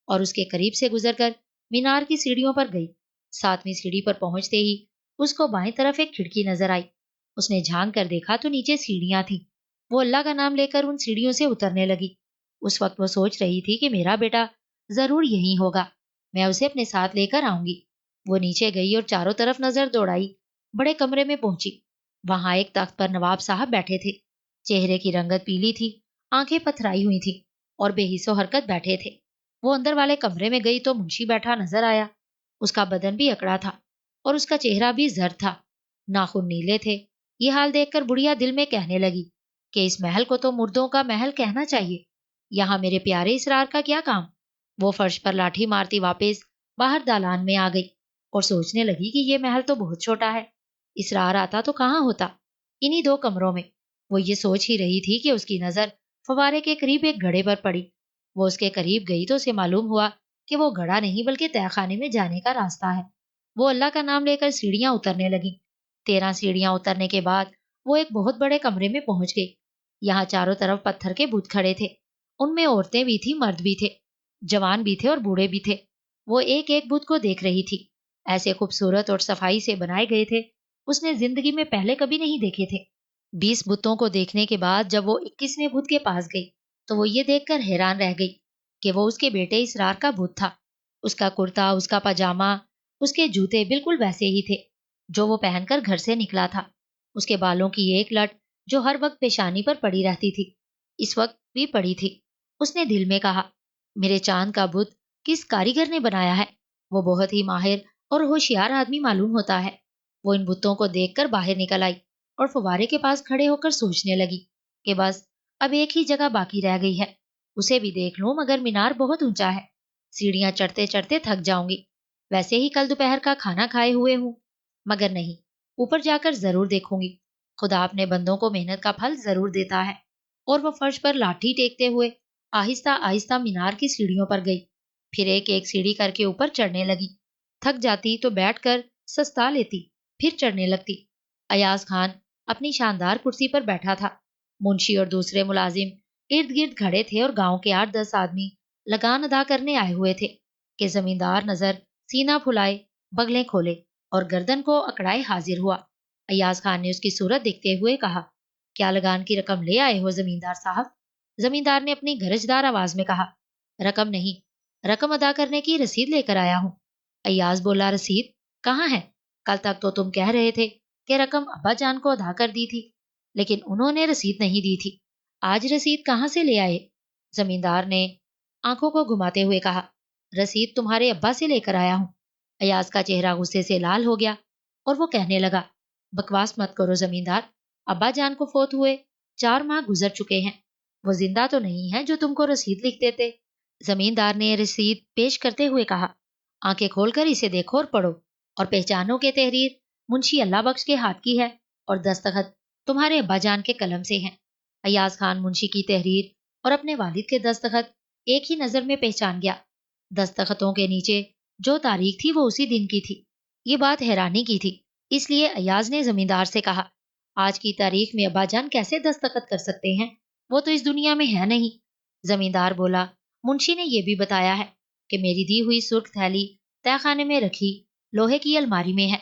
اور اس کے قریب سے گزر کر مینار کی سیڑھیوں پر گئی۔ 7ویں سیڑھی پر پہنچتے ہی اس کو بائیں طرف ایک کھڑکی نظر آئی۔ اس نے جھانک کر دیکھا تو نیچے سیڑھیاں تھیں۔ وہ اللہ کا نام لے کر ان سیڑھیوں سے اترنے لگی۔ اس وقت وہ سوچ رہی تھی کہ میرا بیٹا ضرور یہی ہوگا، میں اسے اپنے ساتھ لے کر آؤں گی۔ وہ نیچے گئی اور چاروں طرف نظر دوڑائی۔ بڑے کمرے میں پہنچی۔ وہاں ایک تخت پر نواب صاحب بیٹھے تھے۔ چہرے کی رنگت پیلی تھی، آنکھیں پتھرائی ہوئی تھی اور بے حس و حرکت بیٹھے تھے۔ وہ اندر والے کمرے میں گئی تو منشی بیٹھا نظر آیا۔ اس کا بدن بھی اکڑا تھا اور اس کا چہرہ بھی زرد تھا، ناخن نیلے تھے۔ یہ حال دیکھ کر بڑھیا دل میں کہنے لگی کہ اس محل کو تو مردوں کا محل کہنا چاہیے، یہاں میرے پیارے اسرار کا کیا کام؟ وہ فرش پر لاٹھی مارتی واپس باہر دالان میں آ گئی اور سوچنے لگی کہ یہ محل تو بہت چھوٹا ہے، اسرار آتا تو کہاں ہوتا، انہی دو کمروں میں۔ وہ یہ سوچ ہی رہی تھی کہ اس کی نظر فوارے کے قریب ایک گھڑے پر پڑی۔ وہ اس کے قریب گئی تو اسے معلوم ہوا کہ وہ گھڑا نہیں بلکہ تہہ خانے میں جانے کا راستہ ہے۔ وہ اللہ کا نام لے کر سیڑھیاں اترنے لگی۔ 13 سیڑھیاں اترنے کے بعد وہ ایک بہت بڑے کمرے میں پہنچ گئی۔ یہاں چاروں طرف پتھر کے بت کھڑے تھے، ان میں عورتیں بھی تھیں، مرد بھی تھے، جوان بھی تھے اور بوڑھے بھی تھے۔ وہ ایک ایک بت کو دیکھ رہی تھی، ایسے خوبصورت اور صفائی سے بنائے گئے تھے اس نے زندگی میں پہلے کبھی نہیں دیکھے تھے۔ 20 بتوں کو دیکھنے کے بعد جب وہ 21ویں بت کے پاس گئی تو وہ یہ دیکھ کر حیران رہ گئی کہ وہ اس کے بیٹے اسرار کا بت تھا۔ اس کا کرتا، اس کا پاجامہ، اس کے جوتے بالکل ویسے ہی تھے جو وہ پہن کر گھر سے نکلا تھا۔ اس کے بالوں کی ایک لٹ جو ہر وقت پیشانی پر پڑی رہتی تھی اس وقت بھی پڑی تھی۔ اس نے دل میں کہا، میرے چاند کا بت کس کاریگر نے بنایا ہے؟ وہ بہت ہی ماہر اور ہوشیار آدمی معلوم ہوتا ہے۔ وہ ان بتوں کو دیکھ کر باہر نکل آئی اور فوارے کے پاس کھڑے ہو کر سوچنے لگی کہ بس اب ایک ہی جگہ باقی رہ گئی ہے، اسے بھی دیکھ لوں، مگر مینار بہت اونچا ہے، سیڑھیاں چڑھتے چڑھتے تھک جاؤں گی۔ ویسے ہی کل دوپہر کا کھانا کھائے ہوئے ہوں، مگر نہیں، اوپر جا کر ضرور دیکھوں گی، خدا اپنے بندوں کو محنت کا پھل ضرور دیتا ہے۔ اور وہ فرش پر لاٹھی ٹیکتے ہوئے آہستہ آہستہ مینار کی سیڑھیوں پر گئی، پھر ایک ایک سیڑھی کر کے اوپر چڑھنے لگی۔ تھک جاتی تو بیٹھ کر سستا لیتی، پھر چڑھنے لگتی۔ ایاز خان اپنی شاندار کرسی پر بیٹھا تھا۔ منشی اور دوسرے ملازم ارد گرد کھڑے تھے اور گاؤں کے 8-10 آدمی لگان ادا کرنے آئے ہوئے تھے کہ زمیندار نظر سینہ پھلائے، بغلیں کھولے اور گردن کو اکڑائے حاضر ہوا۔ ایاز خان نے اس کی صورت دیکھتے ہوئے کہا، کیا لگان کی رقم لے آئے ہو زمیندار صاحب؟ زمیندار نے اپنی گرجدار آواز میں کہا، رقم نہیں، رقم ادا کرنے کی رسید لے کر آیا ہوں۔ ایاز بولا، رسید کہاں ہے؟ کل تک تو تم کہہ رہے تھے کہ رقم ابا جان کو ادا کر دی تھی، لیکن انہوں نے رسید نہیں دی تھی، آج رسید کہاں سے لے آئے؟ زمیندار نے آنکھوں کو گھماتے ہوئے کہا، رسید تمہارے ابا سے لے کر آیا ہوں۔ ایاز کا چہرہ غصے سے لال ہو گیا اور وہ کہنے لگا، بکواس مت کرو زمیندار، ابا جان کو فوت ہوئے 4 ماہ گزر چکے ہیں، وہ زندہ تو نہیں ہے جو تم کو رسید لکھ دیتے۔ زمیندار نے رسید پیش کرتے ہوئے کہا، آنکھیں کھول کر اسے دیکھو اور پڑھو اور پہچانو کہ تحریر منشی اللہ بخش کے ہاتھ کی ہے اور دستخط تمہارے ابا جان کے قلم سے ہیں۔ ایاز خان منشی کی تحریر اور اپنے والد کے دستخط ایک ہی نظر میں پہچان گیا۔ دستخطوں کے نیچے جو تاریخ تھی وہ اسی دن کی تھی۔ یہ بات حیرانی کی تھی، اس لیے ایاز نے زمیندار سے کہا، آج کی تاریخ میں ابا جان کیسے دستخط کر سکتے ہیں؟ وہ تو اس دنیا میں ہے نہیں۔ زمیندار بولا، منشی نے یہ بھی بتایا ہے کہ میری دی ہوئی سرخ تھیلی تہہ خانے میں رکھی لوہے کی الماری میں ہے،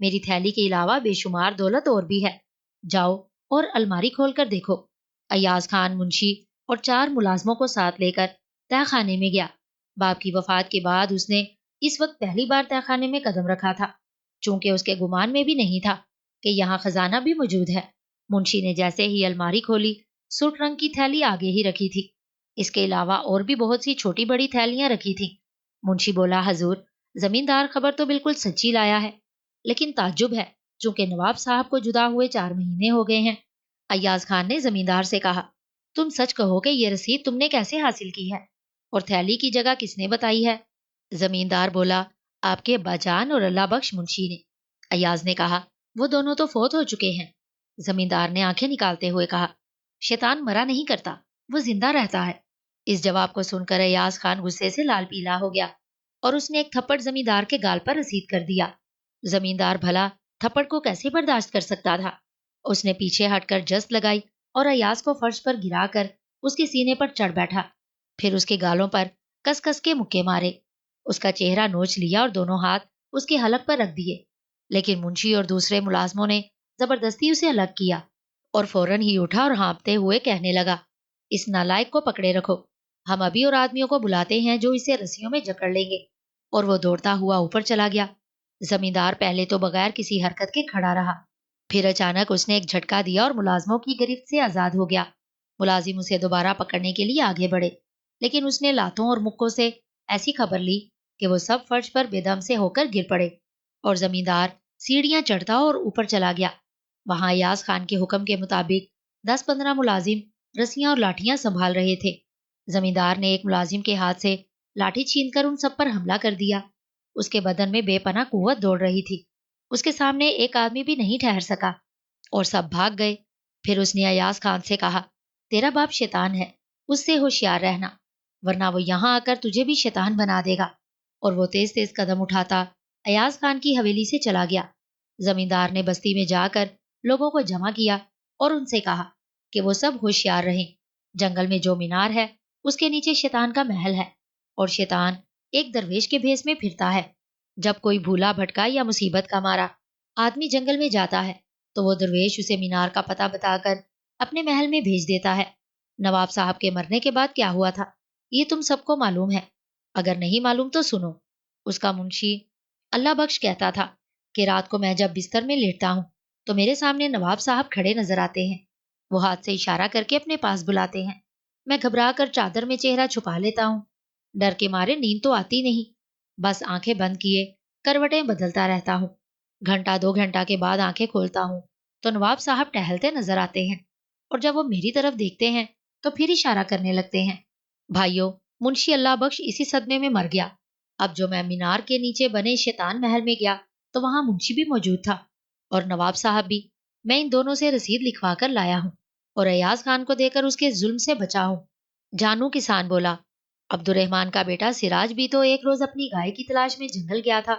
میری تھیلی کے علاوہ بے شمار دولت اور بھی ہے، جاؤ اور الماری کھول کر دیکھو۔ ایاز خان منشی اور 4 ملازموں کو ساتھ لے کر تہہ خانے میں گیا۔ باپ کی وفات کے بعد اس نے اس وقت پہلی بار تہہ خانے میں قدم رکھا تھا، چونکہ اس کے گمان میں بھی نہیں تھا کہ یہاں خزانہ بھی موجود ہے۔ منشی نے جیسے ہی الماری کھولی، سرخ رنگ کی تھیلی آگے ہی رکھی تھی، اس کے علاوہ اور بھی بہت سی چھوٹی بڑی تھیلیاں رکھی تھیں۔ منشی بولا، حضور، زمیندار خبر تو بالکل سچی لایا ہے، لیکن تعجب ہے چونکہ نواب صاحب کو جدا ہوئے 4 مہینے ہو گئے ہیں۔ ایاز خان نے زمیندار سے کہا، تم سچ کہو کہ یہ رسید تم نے کیسے حاصل کی ہے اور تھیلی کی جگہ کس نے بتائی ہے؟ زمیندار بولا، آپ کے ابا جان اور اللہ بخش منشی نے۔ ایاز نے کہا، وہ دونوں تو فوت ہو چکے ہیں۔ زمیندار نے آنکھیں نکالتے ہوئے کہا، شیطان مرا نہیں کرتا، وہ زندہ رہتا ہے۔ اس جواب کو سن کر ایاز خان غصے سے لال پیلا ہو گیا اور اس نے ایک تھپڑ زمیندار کے گال پر رسید کر دیا۔ زمیندار بھلا تھپڑ کو کیسے برداشت کر سکتا تھا؟ اس نے پیچھے ہٹ کر جست لگائی اور ایاز کو فرش پر گرا کر اس کے سینے پر چڑھ بیٹھا، پھر اس کے گالوں پر کس کس کے مکے مارے، اس کا چہرہ نوچ لیا اور دونوں ہاتھ اس کے حلق پر رکھ دیے، لیکن منشی اور دوسرے ملازموں نے زبردستی اسے الگ کیا اور فوراً ہی اٹھا اور ہانپتے ہوئے کہنے لگا، اس نالائق کو پکڑے رکھو، ہم ابھی اور آدمیوں کو بلاتے ہیں جو اسے رسیوں میں جکڑ لیں گے۔ اور وہ دوڑتا ہوا اوپر چلا گیا۔ زمیندار پہلے تو بغیر کسی حرکت کے کھڑا رہا، پھر اچانک اس نے ایک جھٹکا دیا اور ملازموں کی گرفت سے آزاد ہو گیا۔ ملازم اسے دوبارہ پکڑنے کے لیے آگے بڑھے، لیکن اس نے لاتوں اور مکوں سے ایسی خبر لی کہ وہ سب فرش پر بے دم سے ہو کر گر پڑے، اور زمیندار سیڑھیاں چڑھتا اور اوپر چلا گیا۔ وہاں ایاز خان کے حکم کے مطابق 10-15 ملازم رسیاں اور لاٹھیاں سنبھال رہے تھے۔ زمیندار نے ایک ملازم کے ہاتھ سے لاٹھی چھین کر ان سب پر حملہ کر دیا۔ اس کے بدن میں بے پناہ قوت دوڑ رہی تھی، اس کے سامنے ایک آدمی بھی نہیں ٹھہر سکا، اور سب بھاگ گئے۔ پھر اس نے ایاز خان سے کہا، تیرا باپ شیطان ہے، اس سے ہوشیار رہنا، ورنہ وہ یہاں آ کر تجھے بھی شیطان بنا دے گا۔ اور وہ تیز تیز قدم اٹھاتا ایاز خان کی حویلی سے چلا گیا۔ زمیندار نے بستی میں جا کر لوگوں کو جمع کیا اور ان سے کہا کہ وہ سب ہوشیار رہیں۔ جنگل میں جو مینار ہے اس کے نیچے شیطان کا محل ہے، اور شیطان ایک درویش کے بھیس میں پھرتا ہے۔ جب کوئی بھولا بھٹکا یا مصیبت کا مارا آدمی جنگل میں جاتا ہے تو وہ درویش اسے مینار کا پتہ بتا کر اپنے محل میں بھیج دیتا ہے۔ نواب صاحب کے مرنے کے بعد کیا ہوا تھا یہ تم سب کو معلوم ہے، اگر نہیں معلوم تو سنو۔ اس کا منشی اللہ بخش کہتا تھا کہ رات کو میں جب بستر میں لیٹتا ہوں تو میرے سامنے نواب صاحب کھڑے نظر آتے ہیں، وہ ہاتھ سے اشارہ کر کے اپنے پاس بلاتے ہیں۔ میں گھبرا کر چادر میں چہرہ چھپا لیتا ہوں، ڈر کے مارے نیند تو آتی نہیں، بس آنکھیں بند کیے کروٹیں بدلتا رہتا ہوں۔ گھنٹہ 2 گھنٹہ کے بعد آنکھیں کھولتا ہوں تو نواب صاحب ٹہلتے نظر آتے ہیں، اور جب وہ میری طرف دیکھتے ہیں تو پھر اشارہ کرنے لگتے ہیں۔ بھائیو، منشی اللہ بخش اسی صدمے میں مر گیا۔ اب جو میں مینار کے نیچے بنے شیطان محل میں گیا تو وہاں منشی بھی موجود تھا اور نواب صاحب بھی۔ میں ان دونوں سے رسید لکھوا کر لایا ہوں اور ایاز خان کو دے کر اس کے ظلم سے بچا ہوں۔ جانو کسان بولا، عبد الرحمان کا بیٹا سراج بھی تو ایک روز اپنی گائے کی تلاش میں جنگل گیا تھا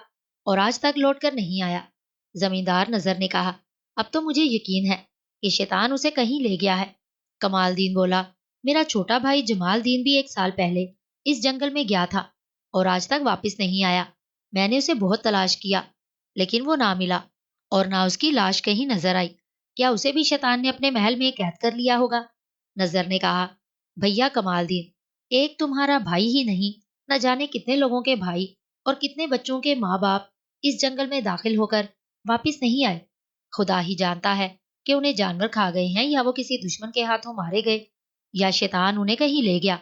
اور آج تک لوٹ کر نہیں آیا۔ زمیندار نظر نے کہا، اب تو مجھے یقین ہے کہ شیطان اسے کہیں لے گیا ہے۔ کمال دین بولا، میرا چھوٹا بھائی جمال دین بھی 1 سال پہلے اس جنگل میں گیا تھا اور آج تک واپس نہیں آیا۔ میں نے اسے بہت تلاش کیا لیکن وہ نہ ملا اور نہ اس کی لاش کہیں نظر آئی۔ کیا اسے بھی شیطان نے اپنے محل میں قید کر لیا ہوگا؟ نظر نے کہا، بھیا کمال دین، ایک تمہارا بھائی ہی نہیں، نہ جانے کتنے لوگوں کے بھائی اور کتنے بچوں کے ماں باپ اس جنگل میں داخل ہو کر واپس نہیں آئے۔ خدا ہی جانتا ہے کہ انہیں جانور کھا گئے ہیں یا وہ کسی دشمن کے ہاتھوں مارے گئے یا شیطان انہیں کہیں لے گیا۔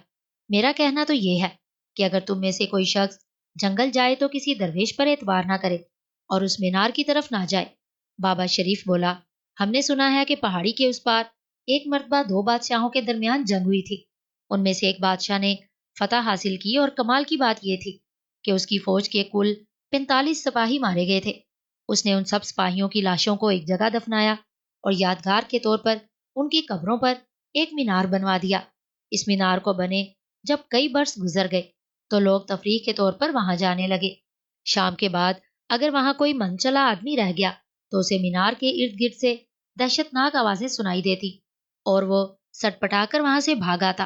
میرا کہنا تو یہ ہے کہ اگر تم میں سے کوئی شخص جنگل جائے تو کسی درویش پر اعتبار نہ کرے اور اس مینار کی طرف نہ جائے۔ بابا شریف بولا، ہم نے سنا ہے کہ پہاڑی کے اس پار ایک مرتبہ 2 بادشاہوں کے درمیان جنگ ہوئی تھی، ان میں سے ایک بادشاہ نے فتح حاصل کی اور کمال کی بات یہ تھی کہ اس کی فوج کے کل 45 سپاہی مارے گئے تھے۔ اس نے ان سب سپاہیوں کی لاشوں کو ایک جگہ دفنایا اور یادگار کے طور پر ان کی قبروں پر ایک مینار بنوا دیا۔ اس مینار کو بنے جب کئی برس گزر گئے تو لوگ تفریح کے طور پر وہاں جانے لگے۔ شام کے بعد اگر وہاں کوئی من چلا آدمی رہ گیا تو اسے مینار کے ارد گرد سے دہشتناک آوازیں سنائی دیتی اور وہ سٹ پٹا کر وہاں سے بھاگ آتا۔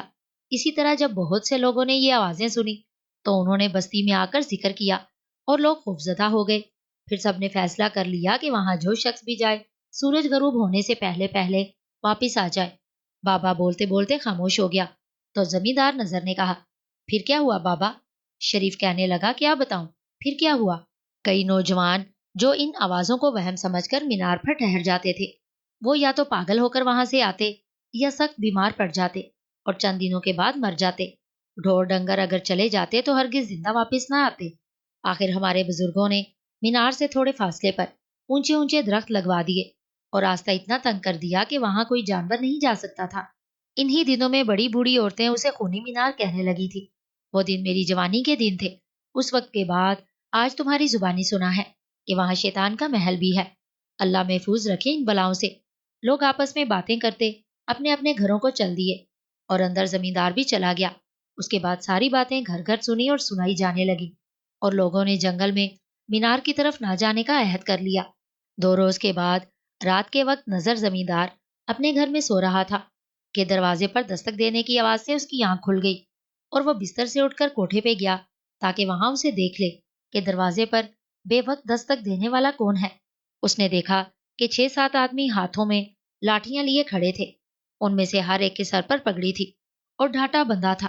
اسی طرح جب بہت سے لوگوں نے یہ آوازیں سنی تو انہوں نے بستی میں آ کر ذکر کیا اور لوگ خوفزدہ ہو گئے۔ پھر سب نے فیصلہ کر لیا کہ وہاں جو شخص بھی جائے سورج غروب ہونے سے پہلے پہلے واپس آ جائے۔ بابا بولتے بولتے خاموش ہو گیا تو زمیندار نظر نے کہا، پھر کیا ہوا بابا؟ شریف کہنے لگا، کیا بتاؤں پھر کیا ہوا؟ کئی نوجوان جو ان آوازوں کو وہم سمجھ کر مینار پر ٹھہر جاتے تھے وہ یا تو پاگل ہو کر وہاں سے آتے یا سخت بیمار پڑ جاتے اور چند دنوں کے بعد مر جاتے۔ ڈھور ڈنگر اگر چلے جاتے تو ہرگز زندہ واپس نہ آتے۔ آخر ہمارے بزرگوں نے مینار سے تھوڑے فاصلے پر اونچے اونچے درخت لگوا دیے اور راستہ اتنا تنگ کر دیا کہ وہاں کوئی جانور نہیں جا سکتا تھا۔ انہی دنوں میں بڑی بوڑھی عورتیں اسے خونی مینار کہنے لگی تھی۔ وہ دن میری جوانی کے دن تھے۔ اس وقت کے بعد آج تمہاری زبانی سنا ہے کہ وہاں شیطان کا محل بھی ہے۔ اللہ محفوظ رکھے ان بلاؤں سے۔ لوگ آپس میں باتیں کرتے اپنے اپنے گھروں کو چل دیے اور اندر زمیندار بھی چلا گیا۔ اس کے بعد ساری باتیں گھر گھر سنی اور سنائی جانے لگی اور لوگوں نے جنگل میں مینار کی طرف نہ جانے کا عہد کر لیا۔ 2 روز کے بعد رات کے وقت نظر زمیندار اپنے گھر میں سو رہا تھا کہ دروازے پر دستک دینے کی آواز سے اس کی آنکھ کھل گئی اور وہ بستر سے اٹھ کر کوٹھے پہ گیا تاکہ وہاں اسے دیکھ لے کہ دروازے پر بے وقت دستک دینے والا کون ہے۔ اس نے دیکھا کہ 6-7 آدمی ہاتھوں میں لاٹیاں لیے کھڑے تھے. ان میں سے ہر ایک کے سر پر پگڑی تھی اور ڈھاٹا بندھا تھا.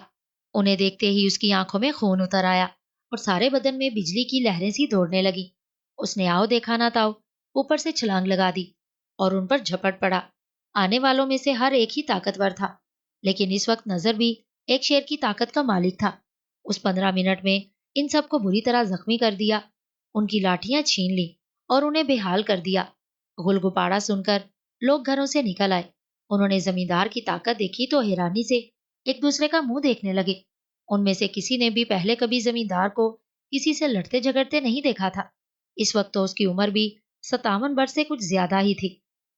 انہیں دیکھتے ہی اس کی آنکھوں میں خون اتر آیا اور سارے بدن میں بجلی کی لہریں سی دوڑنے لگی. اس نے آؤ دیکھا نہ تاؤ اوپر سے چھلانگ لگا دی اور ان پر جھپٹ پڑا. آنے والوں میں سے ہر ایک ہی طاقتور تھا، لیکن اس وقت نظر بھی ایک شیر کی طاقت کا مالک تھا. اس 15 منٹ میں ان سب کو بری طرح زخمی کر دیا، ان کی لاٹیاں چھین لی اور انہیں بے حال کر دیا. گل گپاڑا سن کر لوگ گھروں سے نکل آئے. انہوں نے زمیندار کی طاقت دیکھی تو حیرانی سے ایک دوسرے کا منہ دیکھنے لگے. ان میں سے کسی نے بھی پہلے کبھی زمیندار کو کسی سے لڑتے جھگڑتے نہیں دیکھا تھا. اس وقت تو اس کی عمر بھی 57 برس سے کچھ زیادہ ہی تھی،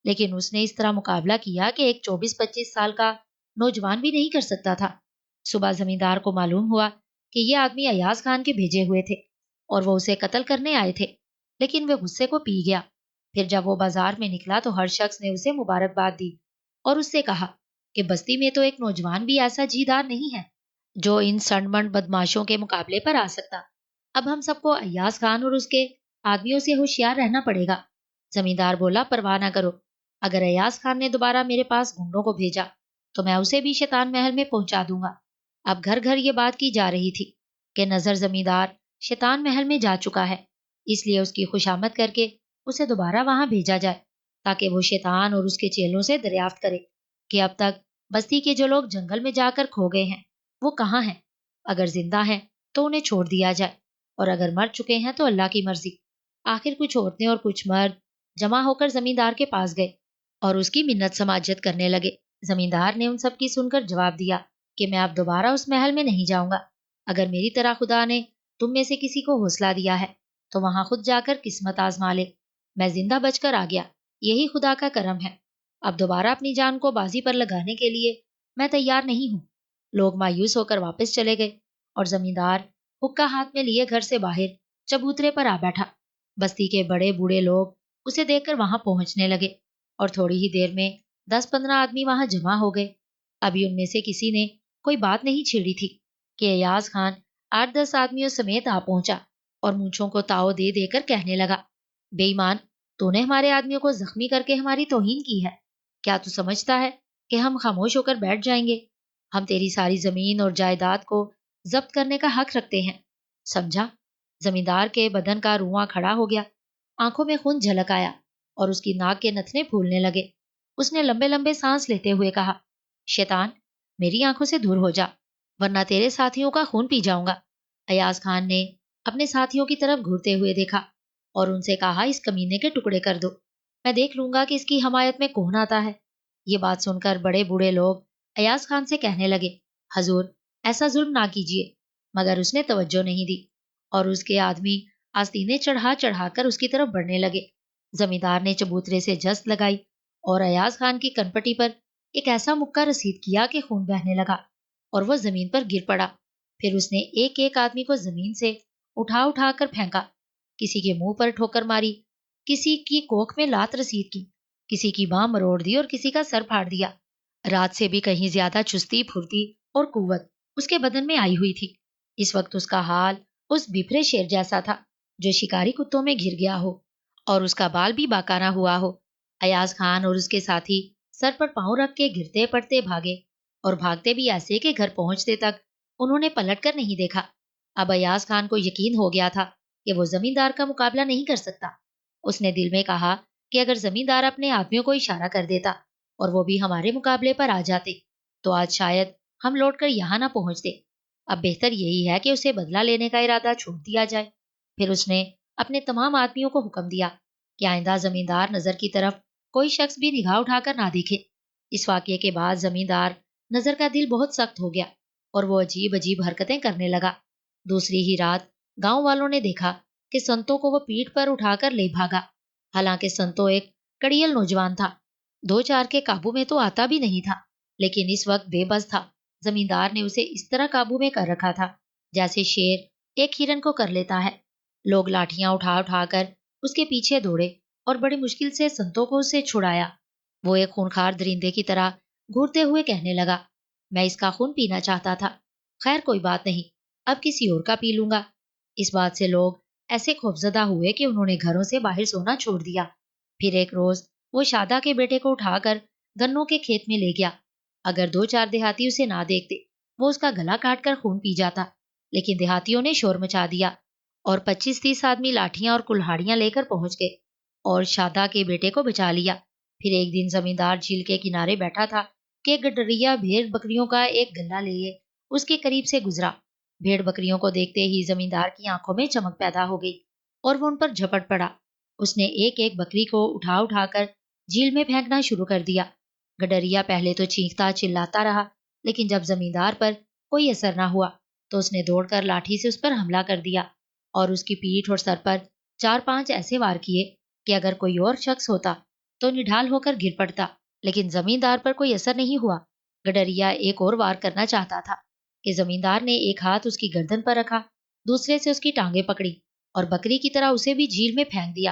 لیکن اس نے اس طرح مقابلہ کیا کہ ایک 24-25 سال کا نوجوان بھی نہیں کر سکتا تھا. صبح زمیندار کو معلوم ہوا کہ یہ آدمی ایاز خان کے بھیجے ہوئے تھے اور وہ اسے قتل کرنے آئے تھے، لیکن وہ غصے کو پی گیا. پھر جب وہ بازار میں نکلا تو ہر شخص نے اسے مبارکباد دی اور اس سے کہا کہ بستی میں تو ایک نوجوان بھی ایسا جیدار نہیں ہے جو ان سنڈ بدماشوں کے مقابلے پر آ سکتا. اب ہم سب کو ایاز خان اور اس کے آدمیوں سے ہوشیار رہنا پڑے گا. زمیندار بولا پرواہ نہ کرو، اگر ایاز خان نے دوبارہ میرے پاس گنڈوں کو بھیجا تو میں اسے بھی شیطان محل میں پہنچا دوں گا. اب گھر گھر یہ بات کی جا رہی تھی کہ نظر زمیندار شیطان محل میں جا چکا ہے، اس لیے اس کی خوشامد کر کے اسے دوبارہ وہاں بھیجا جائے تاکہ وہ شیطان اور اس کے چیلوں سے دریافت کرے کہ اب تک بستی کے جو لوگ جنگل میں جا کر کھو گئے ہیں وہ کہاں ہیں. اگر زندہ ہیں تو انہیں چھوڑ دیا جائے اور اگر مر چکے ہیں تو اللہ کی مرضی. آخر کچھ عورتیں اور کچھ مرد جمع ہو کر زمیندار کے پاس گئے اور اس کی منت سماجت کرنے لگے. زمیندار نے ان سب کی سن کر جواب دیا کہ میں اب دوبارہ اس محل میں نہیں جاؤں گا. اگر میری طرح خدا نے تم میں سے کسی کو حوصلہ دیا ہے تو وہاں خود جا کر قسمت آزما لے. میں زندہ بچ کر آ گیا، یہی خدا کا کرم ہے. اب دوبارہ اپنی جان کو بازی پر لگانے کے لیے میں تیار نہیں ہوں. لوگ مایوس ہو کر واپس چلے گئے اور زمیندار حقہ ہاتھ میں لیے گھر سے باہر چبوترے پر آ بیٹھا. بستی کے بڑے بوڑھے لوگ اسے دیکھ کر وہاں پہنچنے لگے اور تھوڑی ہی دیر میں 10-15 آدمی وہاں جمع ہو گئے. ابھی ان میں سے کسی نے کوئی بات نہیں چھیڑی تھی کہ ایاز خان 8-10 آدمیوں سمیت آ پہنچا اور مونچھوں کو تاؤ دے دے کر کہنے لگا بے ایمان، تو نے ہمارے آدمیوں کو زخمی کر کے ہماری توہین کی ہے. کیا تو سمجھتا ہے کہ ہم خاموش ہو کر بیٹھ جائیں گے؟ ہم تیری ساری زمین اور جائیداد کو ضبط کرنے کا حق رکھتے ہیں، سمجھا؟ زمیندار کے بدن کا رواں کھڑا ہو گیا، آنکھوں میں خون جھلک آیا اور اس کی ناک کے نتنے پھولنے لگے. اس نے لمبے لمبے سانس لیتے ہوئے کہا شیطان میری آنکھوں سے دور ہو جا ورنہ تیرے ساتھیوں کا خون پی جاؤں گا. ایاز خان نے اپنے ساتھیوں کی طرف گھورتے ہوئے دیکھا اور ان سے کہا اس کمینے کے ٹکڑے کر دو، میں دیکھ لوں گا کہ اس کی حمایت میں کون آتا ہے. یہ بات سن کر بڑے بوڑھے لوگ ایاز خان سے کہنے لگے حضور ایسا ظلم نہ کیجیے، مگر اس نے توجہ نہیں دی اور اس کے آدمی آستینیں چڑھا چڑھا کر اس کی طرف بڑھنے لگے. زمیندار نے چبوترے سے جست لگائی اور ایاز خان کی کنپٹی پر ایک ایسا مکہ رسید کیا کہ خون بہنے لگا اور وہ زمین پر گر پڑا. پھر اس نے ایک ایک آدمی کو زمین سے اٹھا اٹھا کر پھینکا، کسی کے منہ پر ٹھوکر ماری، کسی کی کوکھ میں لات رسید کی، کسی کی باں مروڑ دی اور کسی کا سر پھاڑ دیا. رات سے بھی کہیں زیادہ چستی پھرتی اور قوت اس کے بدن میں آئی ہوئی تھی. اس وقت اس کا حال اس بپھرے شیر جیسا تھا جو شکاری کتوں میں گھر گیا ہو اور اس کا بال بھی باکانہ ہوا ہو. ایاز خان اور اس کے ساتھی سر پر پاؤں رکھ کے گرتے پڑتے بھاگے اور بھاگتے بھی ایسے کہ گھر پہنچتے تک انہوں نے پلٹ کر نہیں دیکھا. اب ایاز خان کو یقین ہو گیا تھا کہ وہ زمیندار کا مقابلہ نہیں کر سکتا. اس نے دل میں کہا کہ اگر زمیندار اپنے آدمیوں کو اشارہ کر دیتا اور وہ بھی ہمارے مقابلے پر آ جاتے تو آج شاید ہم لوٹ کر یہاں نہ پہنچتے. اب بہتر یہی ہے کہ اسے بدلہ لینے کا ارادہ چھوڑ دیا جائے. پھر اس نے اپنے تمام آدمیوں کو حکم دیا کہ آئندہ زمیندار نظر کی طرف کوئی شخص بھی نگاہ اٹھا کر نہ دیکھے. اس واقعے کے بعد زمیندار نظر کا دل بہت سخت ہو گیا اور وہ عجیب عجیب حرکتیں کرنے لگا. دوسری ہی رات گاؤں والوں نے دیکھا کہ سنتوں کو وہ پیٹھ پر اٹھا کر لے بھاگا. حالانکہ سنتو ایک کڑیل نوجوان تھا، 2-4 کے قابو میں تو آتا بھی نہیں تھا، لیکن اس وقت بے بس تھا. زمیندار نے اسے اس طرح قابو میں کر رکھا تھا جیسے شیر ایک ہرن کو کر لیتا ہے. لوگ لاٹھیاں اٹھا اٹھا کر اس کے پیچھے دوڑے اور بڑی مشکل سے سنتوں کو اسے چھڑایا. وہ ایک خونخوار درندے کی طرح گھورتے ہوئے کہنے لگا میں اس کا خون پینا چاہتا تھا، خیر کوئی بات نہیں، اب کسی اور کا پی لوں گا. اس بات سے لوگ ایسے خوفزدہ ہوئے کہ انہوں نے گھروں سے باہر سونا چھوڑ دیا پھر ایک روز وہ شادا کے بیٹے کو اٹھا کر گنوں کے کھیت میں لے گیا۔ اگر دو چار دیہاتی اسے نہ دیکھتے وہ اس کا گلا کاٹ کر خون پی جاتا، لیکن دیہاتیوں نے شور مچا دیا اور 25-30 آدمی لاٹھیاں اور کلہاڑیاں لے کر پہنچ گئے اور شادا کے بیٹے کو بچا لیا۔ پھر ایک دن زمیندار جھیل کے کنارے بیٹھا تھا کہ گڈریا بھیڑ بکریوں کا ایک گلا لیے اس کے قریب سے گزرا۔ بھیڑ بکریوں کو دیکھتے ہی زمیندار کی آنکھوں میں چمک پیدا ہو گئی اور وہ ان پر جھپٹ پڑا۔ اس نے ایک ایک بکری کو اٹھا اٹھا کر جھیل میں پھینکنا شروع کر دیا۔ گڈریا پہلے تو چیختا چلاتا رہا، لیکن جب زمیندار پر کوئی اثر نہ ہوا تو اس نے دوڑ کر لاٹھی سے اس پر حملہ کر دیا اور اس کی پیٹھ اور سر پر 4-5 ایسے وار کیے کہ اگر کوئی اور شخص ہوتا تو نڈھال ہو کر گر پڑتا، لیکن زمیندار پر کوئی اثر نہیں ہوا۔ گڈریا ایک اور وار کرنا چاہتا تھا کہ زمیندار نے ایک ہاتھ اس کی گردن پر رکھا، دوسرے سے اس کی ٹانگیں پکڑی اور بکری کی طرح اسے بھی جھیل میں پھینک دیا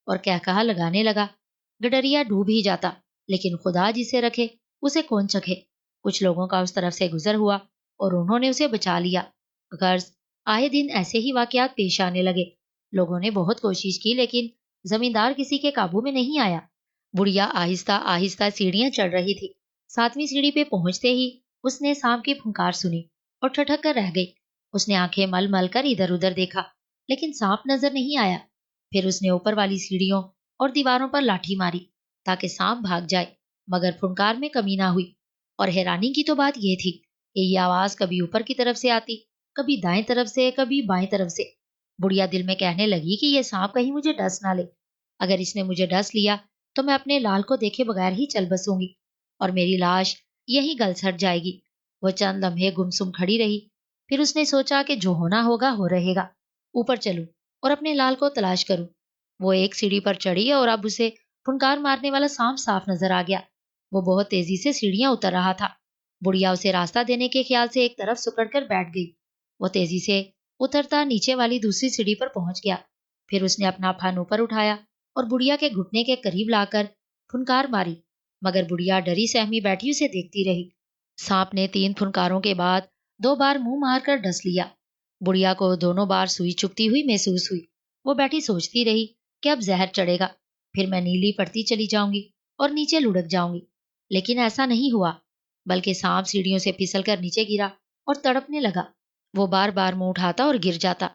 اور کہا لگانے لگا۔ گڈریا ڈوب ہی جاتا، لیکن خدا جسے رکھے اسے کون چکھے۔ کچھ لوگوں کا اس طرف سے گزر ہوا اور انہوں نے اسے بچا لیا۔ غرض آئے دن ایسے ہی واقعات پیش آنے لگے۔ لوگوں نے بہت کوشش کی لیکن زمیندار کسی کے قابو میں نہیں آیا۔ بڑھیا آہستہ آہستہ سیڑھیاں چڑھ رہی تھی۔ 7ویں سیڑھی پہ پہنچتے ہی اس نے سانپ کی پھنکار سنی اور ٹھٹک کر رہ گئی۔ اس نے آنکھیں مل مل کر ادھر ادھر دیکھا، لیکن سانپ نظر نہیں آیا۔ پھر اس نے اوپر والی سیڑھیوں اور دیواروں پر لاٹھی ماری تاکہ سانپ بھاگ جائے، مگر پھنکار میں کمی نہ ہوئی۔ اور حیرانی کی تو بات یہ تھی کہ یہ آواز کبھی اوپر کی طرف سے آتی، کبھی دائیں طرف سے، کبھی بائیں طرف سے۔ بڑھیا دل میں کہنے لگی کہ یہ سانپ کہیں مجھے ڈس نہ لے۔ اگر اس نے مجھے ڈس لیا تو میں اپنے لال کو دیکھے بغیر ہی چل بسوں گی اور میری لاش یہی گل سڑ جائے گی۔ وہ چند لمحے گمسم کھڑی رہی، پھر اس نے سوچا کہ جو ہونا ہوگا ہو رہے گا، اوپر چلوں اور اپنے لال کو تلاش کروں۔ وہ ایک سیڑھی پر چڑھی اور اب اسے پھنکار مارنے والا سانپ صاف نظر آ گیا۔ وہ بہت تیزی سے سیڑھیاں اتر رہا تھا۔ بڑھیا اسے راستہ دینے کے خیال سے ایک طرف سکڑ کر بیٹھ گئی۔ وہ تیزی سے اترتا نیچے والی دوسری سیڑھی پر پہنچ گیا۔ پھر اس نے اپنا پھن اوپر اٹھایا اور بڑھیا کے گھٹنے کے قریب لا کر پھنکار ماری، مگر بڑھیا ڈری سہمی بیٹھی اسے دیکھتی رہی۔ سانپ نے 3 پھنکاروں کے بعد 2 بار منہ مار کر ڈس لیا۔ بڑھیا کو دونوں بار سوئی چبھتی ہوئی محسوس ہوئی۔ وہ بیٹھی سوچتی رہی کہ اب زہر چڑھے گا، پھر میں نیلی پڑتی چلی جاؤں گی اور نیچے لڑک جاؤں گی، لیکن ایسا نہیں ہوا، بلکہ سانپ سیڑھیوں سے پھسل کر نیچے گرا اور تڑپنے لگا۔ وہ بار بار منہ اٹھاتا اور گر جاتا،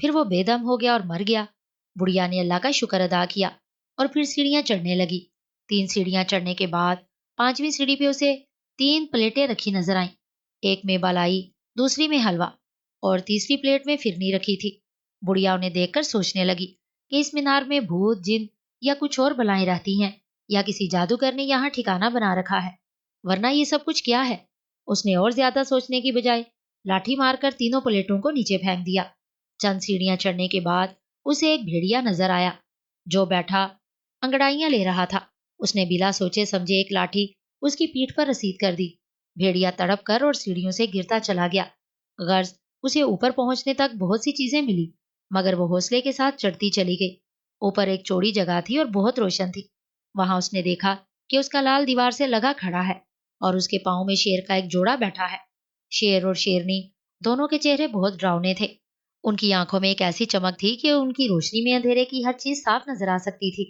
پھر وہ بے دم ہو گیا اور مر گیا۔ بڑھیا نے اللہ کا شکر ادا کیا اور پھر سیڑھیاں چڑھنے لگی۔ 3 سیڑھیاں چڑھنے کے بعد 5ویں سیڑھی پہ اسے 3 پلیٹیں رکھی نظر آئیں، ایک میں بالائی، دوسری میں حلوہ اور تیسری پلیٹ میں فرنی رکھی تھی۔ بڑھیا انہیں دیکھ کر سوچنے لگی کہ اس مینار میں بھوت، جن یا کچھ اور بلائیں رہتی ہیں، یا کسی جادوگر نے یہاں ٹھکانہ بنا رکھا ہے، ورنہ یہ سب کچھ کیا ہے۔ اس نے اور زیادہ سوچنے کی بجائے لاٹھی مار کر تینوں پلیٹوں کو نیچے پھینک دیا۔ چند سیڑھیاں چڑھنے کے بعد اسے ایک بھیڑیا نظر آیا جو بیٹھا انگڑائیاں لے رہا تھا۔ اس نے بلا سوچے سمجھے ایک لاٹھی اس کی پیٹھ پر رسید کر دی۔ بھیڑیا تڑپ کر اور سیڑھیوں سے گرتا چلا گیا۔ غرض اسے اوپر پہنچنے تک بہت سی چیزیں ملی، مگر وہ حوصلے کے ساتھ چڑھتی چلی گئی۔ اوپر ایک چوڑی جگہ تھی اور بہت روشن تھی۔ وہاں اس نے دیکھا کہ اس کا لال دیوار سے لگا کھڑا ہے اور اس کے پاؤں میں شیر کا ایک جوڑا بیٹھا ہے۔ شیر اور شیرنی دونوں کے چہرے بہت ڈراؤنے تھے۔ ان کی آنکھوں میں ایک ایسی چمک تھی کہ ان کی روشنی میں اندھیرے کی ہر چیز صاف نظر آ سکتی تھی۔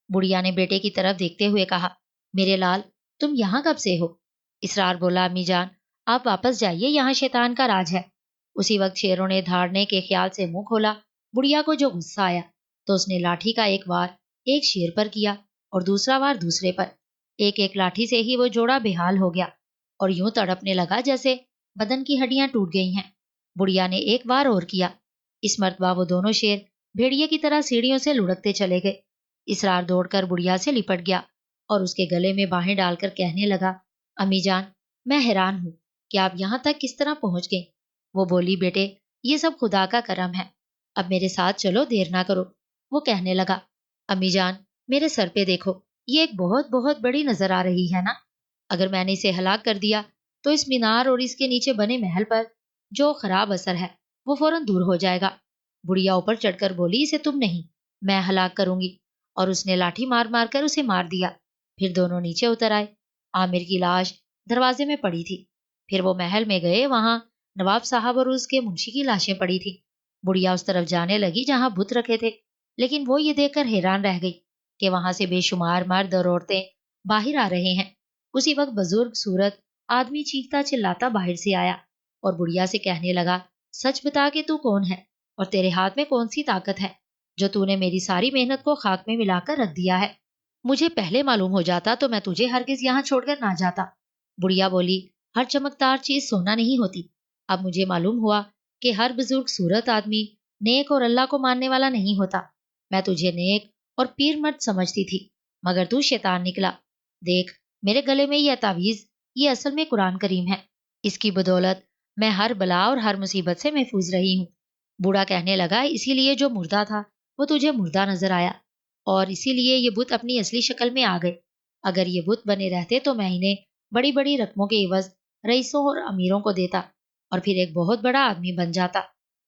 بڑھیا نے بیٹے کی طرف دیکھتے ہوئے کہا، میرے لال، تم یہاں کب سے ہو؟ اسرار بولا، امی جان، آپ واپس جائیے، یہاں شیطان کا راج ہے۔ اسی وقت شیروں نے دھاڑنے کے خیال سے منہ کھولا۔ بڑھیا کو جو غصہ آیا تو اس نے لاٹھی کا ایک وار ایک شیر پر کیا اور دوسرا وار دوسرے پر۔ ایک ایک لاٹھی سے ہی وہ جوڑا بےحال ہو گیا اور یوں تڑپنے لگا جیسے بدن کی ہڈیاں ٹوٹ گئی ہیں۔ بڑھیا نے ایک وار اور کیا۔ اس مرتبہ وہ دونوں شیر بھیڑیے کی طرح سیڑھیوں سے لڑکتے چلے گئے۔ اسرار دوڑ کر بڑھیا سے لپٹ گیا اور اس کے گلے میں باہیں ڈال کر کہنے لگا، امی جان، میں حیران ہوں کہ آپ یہاں تک کس طرح پہنچ گئیں۔ وہ بولی، بیٹے، یہ سب خدا کا کرم ہے، اب میرے ساتھ چلو، دیر نہ کرو۔ وہ کہنے لگا، امی جان، میرے سر پہ دیکھو، یہ ایک بہت بہت بڑی نظر آ رہی ہے نا؟ اگر میں نے اسے ہلاک کر دیا تو اس مینار اور اس کے نیچے بنے محل پر جو خراب اثر ہے وہ فوراً دور ہو جائے گا۔ بڑھیا اوپر چڑھ کر بولی، اسے تم نہیں، میں ہلاک کروں گی، اور اس نے لاٹھی مار مار کر اسے مار دیا۔ پھر دونوں نیچے اتر آئے۔ عامر کی لاش دروازے میں پڑی تھی۔ پھر وہ محل میں گئے، وہاں نواب صاحب اور اس کے منشی کی لاشیں پڑی تھی۔ بڑھیا اس طرف جانے لگی جہاں بت رکھے تھے، لیکن وہ یہ دیکھ کر حیران رہ گئی کہ وہاں سے بے شمار مرد اور عورتیں باہر آ رہے ہیں۔ اسی وقت بزرگ صورت آدمی چیختا چلاتا باہر سے آیا اور بڑھیا سے کہنے لگا، سچ بتا کہ تو کون ہے اور تیرے ہاتھ میں کون سی طاقت ہے جو تو نے میری ساری محنت کو خاک میں ملا کر رکھ دیا ہے؟ مجھے پہلے معلوم ہو جاتا تو میں تجھے ہرگز یہاں چھوڑ کر نہ جاتا۔ بڑھیا بولی، ہر چمکدار چیز سونا نہیں ہوتی۔ اب مجھے معلوم ہوا کہ ہر بزرگ صورت آدمی نیک اور اللہ کو ماننے والا نہیں ہوتا۔ میں تجھے نیک اور پیر مرد سمجھتی تھی، مگر تو شیطان نکلا۔ دیکھ، میرے گلے میں یہ تعویذ، یہ اصل میں قرآن کریم ہے۔ اس کی بدولت میں ہر بلا اور ہر مصیبت سے محفوظ رہی ہوں۔ بوڑھا کہنے لگا، اسی لیے جو مردہ تھا وہ تجھے مردہ نظر آیا، اور اسی لیے یہ بت اپنی اصلی شکل میں آ گئے۔ اگر یہ بت بنے رہتے تو میں انہیں بڑی بڑی رقموں کے عوض رئیسوں اور امیروں کو دیتا اور پھر ایک بہت بڑا آدمی بن جاتا۔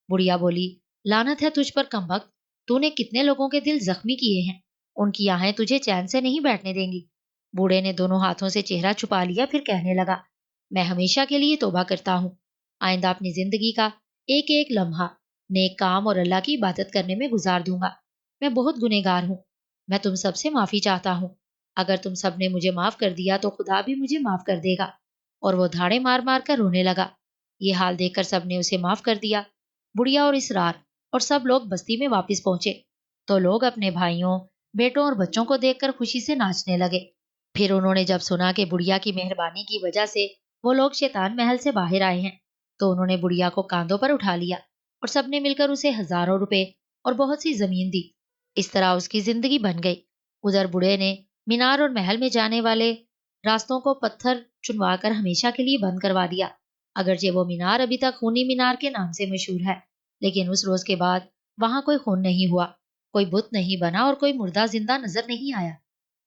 بڑھیا بولی، لعنت ہے تجھ پر کمبخت، تو نے کتنے لوگوں کے دل زخمی کیے ہیں، ان کی آہیں تجھے چین سے نہیں بیٹھنے دیں گی۔ بوڑھے نے دونوں ہاتھوں سے چہرہ چھپا لیا، پھر کہنے لگا، میں ہمیشہ کے لیے توبہ کرتا ہوں۔ آئندہ اپنی زندگی کا ایک ایک لمحہ نیک کام اور اللہ کی عبادت کرنے میں گزار دوں گا۔ میں بہت گنہگار ہوں، میں تم سب سے معافی چاہتا ہوں۔ اگر تم سب نے مجھے معاف کر دیا تو خدا بھی مجھے معاف کر دے گا۔ اور وہ دھاڑے مار مار کر رونے لگا۔ یہ حال دیکھ کر سب نے اسے معاف کر دیا۔ بڑھیا اور اسرار اور سب لوگ بستی میں واپس پہنچے تو لوگ اپنے بھائیوں، بیٹوں اور بچوں کو دیکھ کر خوشی سے ناچنے لگے۔ پھر انہوں نے جب سنا کہ بڑھیا کی مہربانی کی وجہ سے وہ لوگ شیطان محل سے باہر آئے ہیں تو انہوں نے بڑھیا کو کاندھوں پر اٹھا لیا اور سب نے مل کر اسے ہزاروں روپے اور بہت سی زمین دی۔ اس طرح اس کی زندگی بن گئی۔ ادھر بوڑھے نے مینار اور محل میں جانے والے راستوں کو پتھر چنوا کر ہمیشہ کے لیے بند کروا دیا۔ اگرچہ وہ مینار ابھی تک خونی مینار کے نام سے مشہور ہے، لیکن اس روز کے بعد وہاں کوئی خون نہیں ہوا، کوئی بت نہیں بنا اور کوئی مردہ زندہ نظر نہیں آیا۔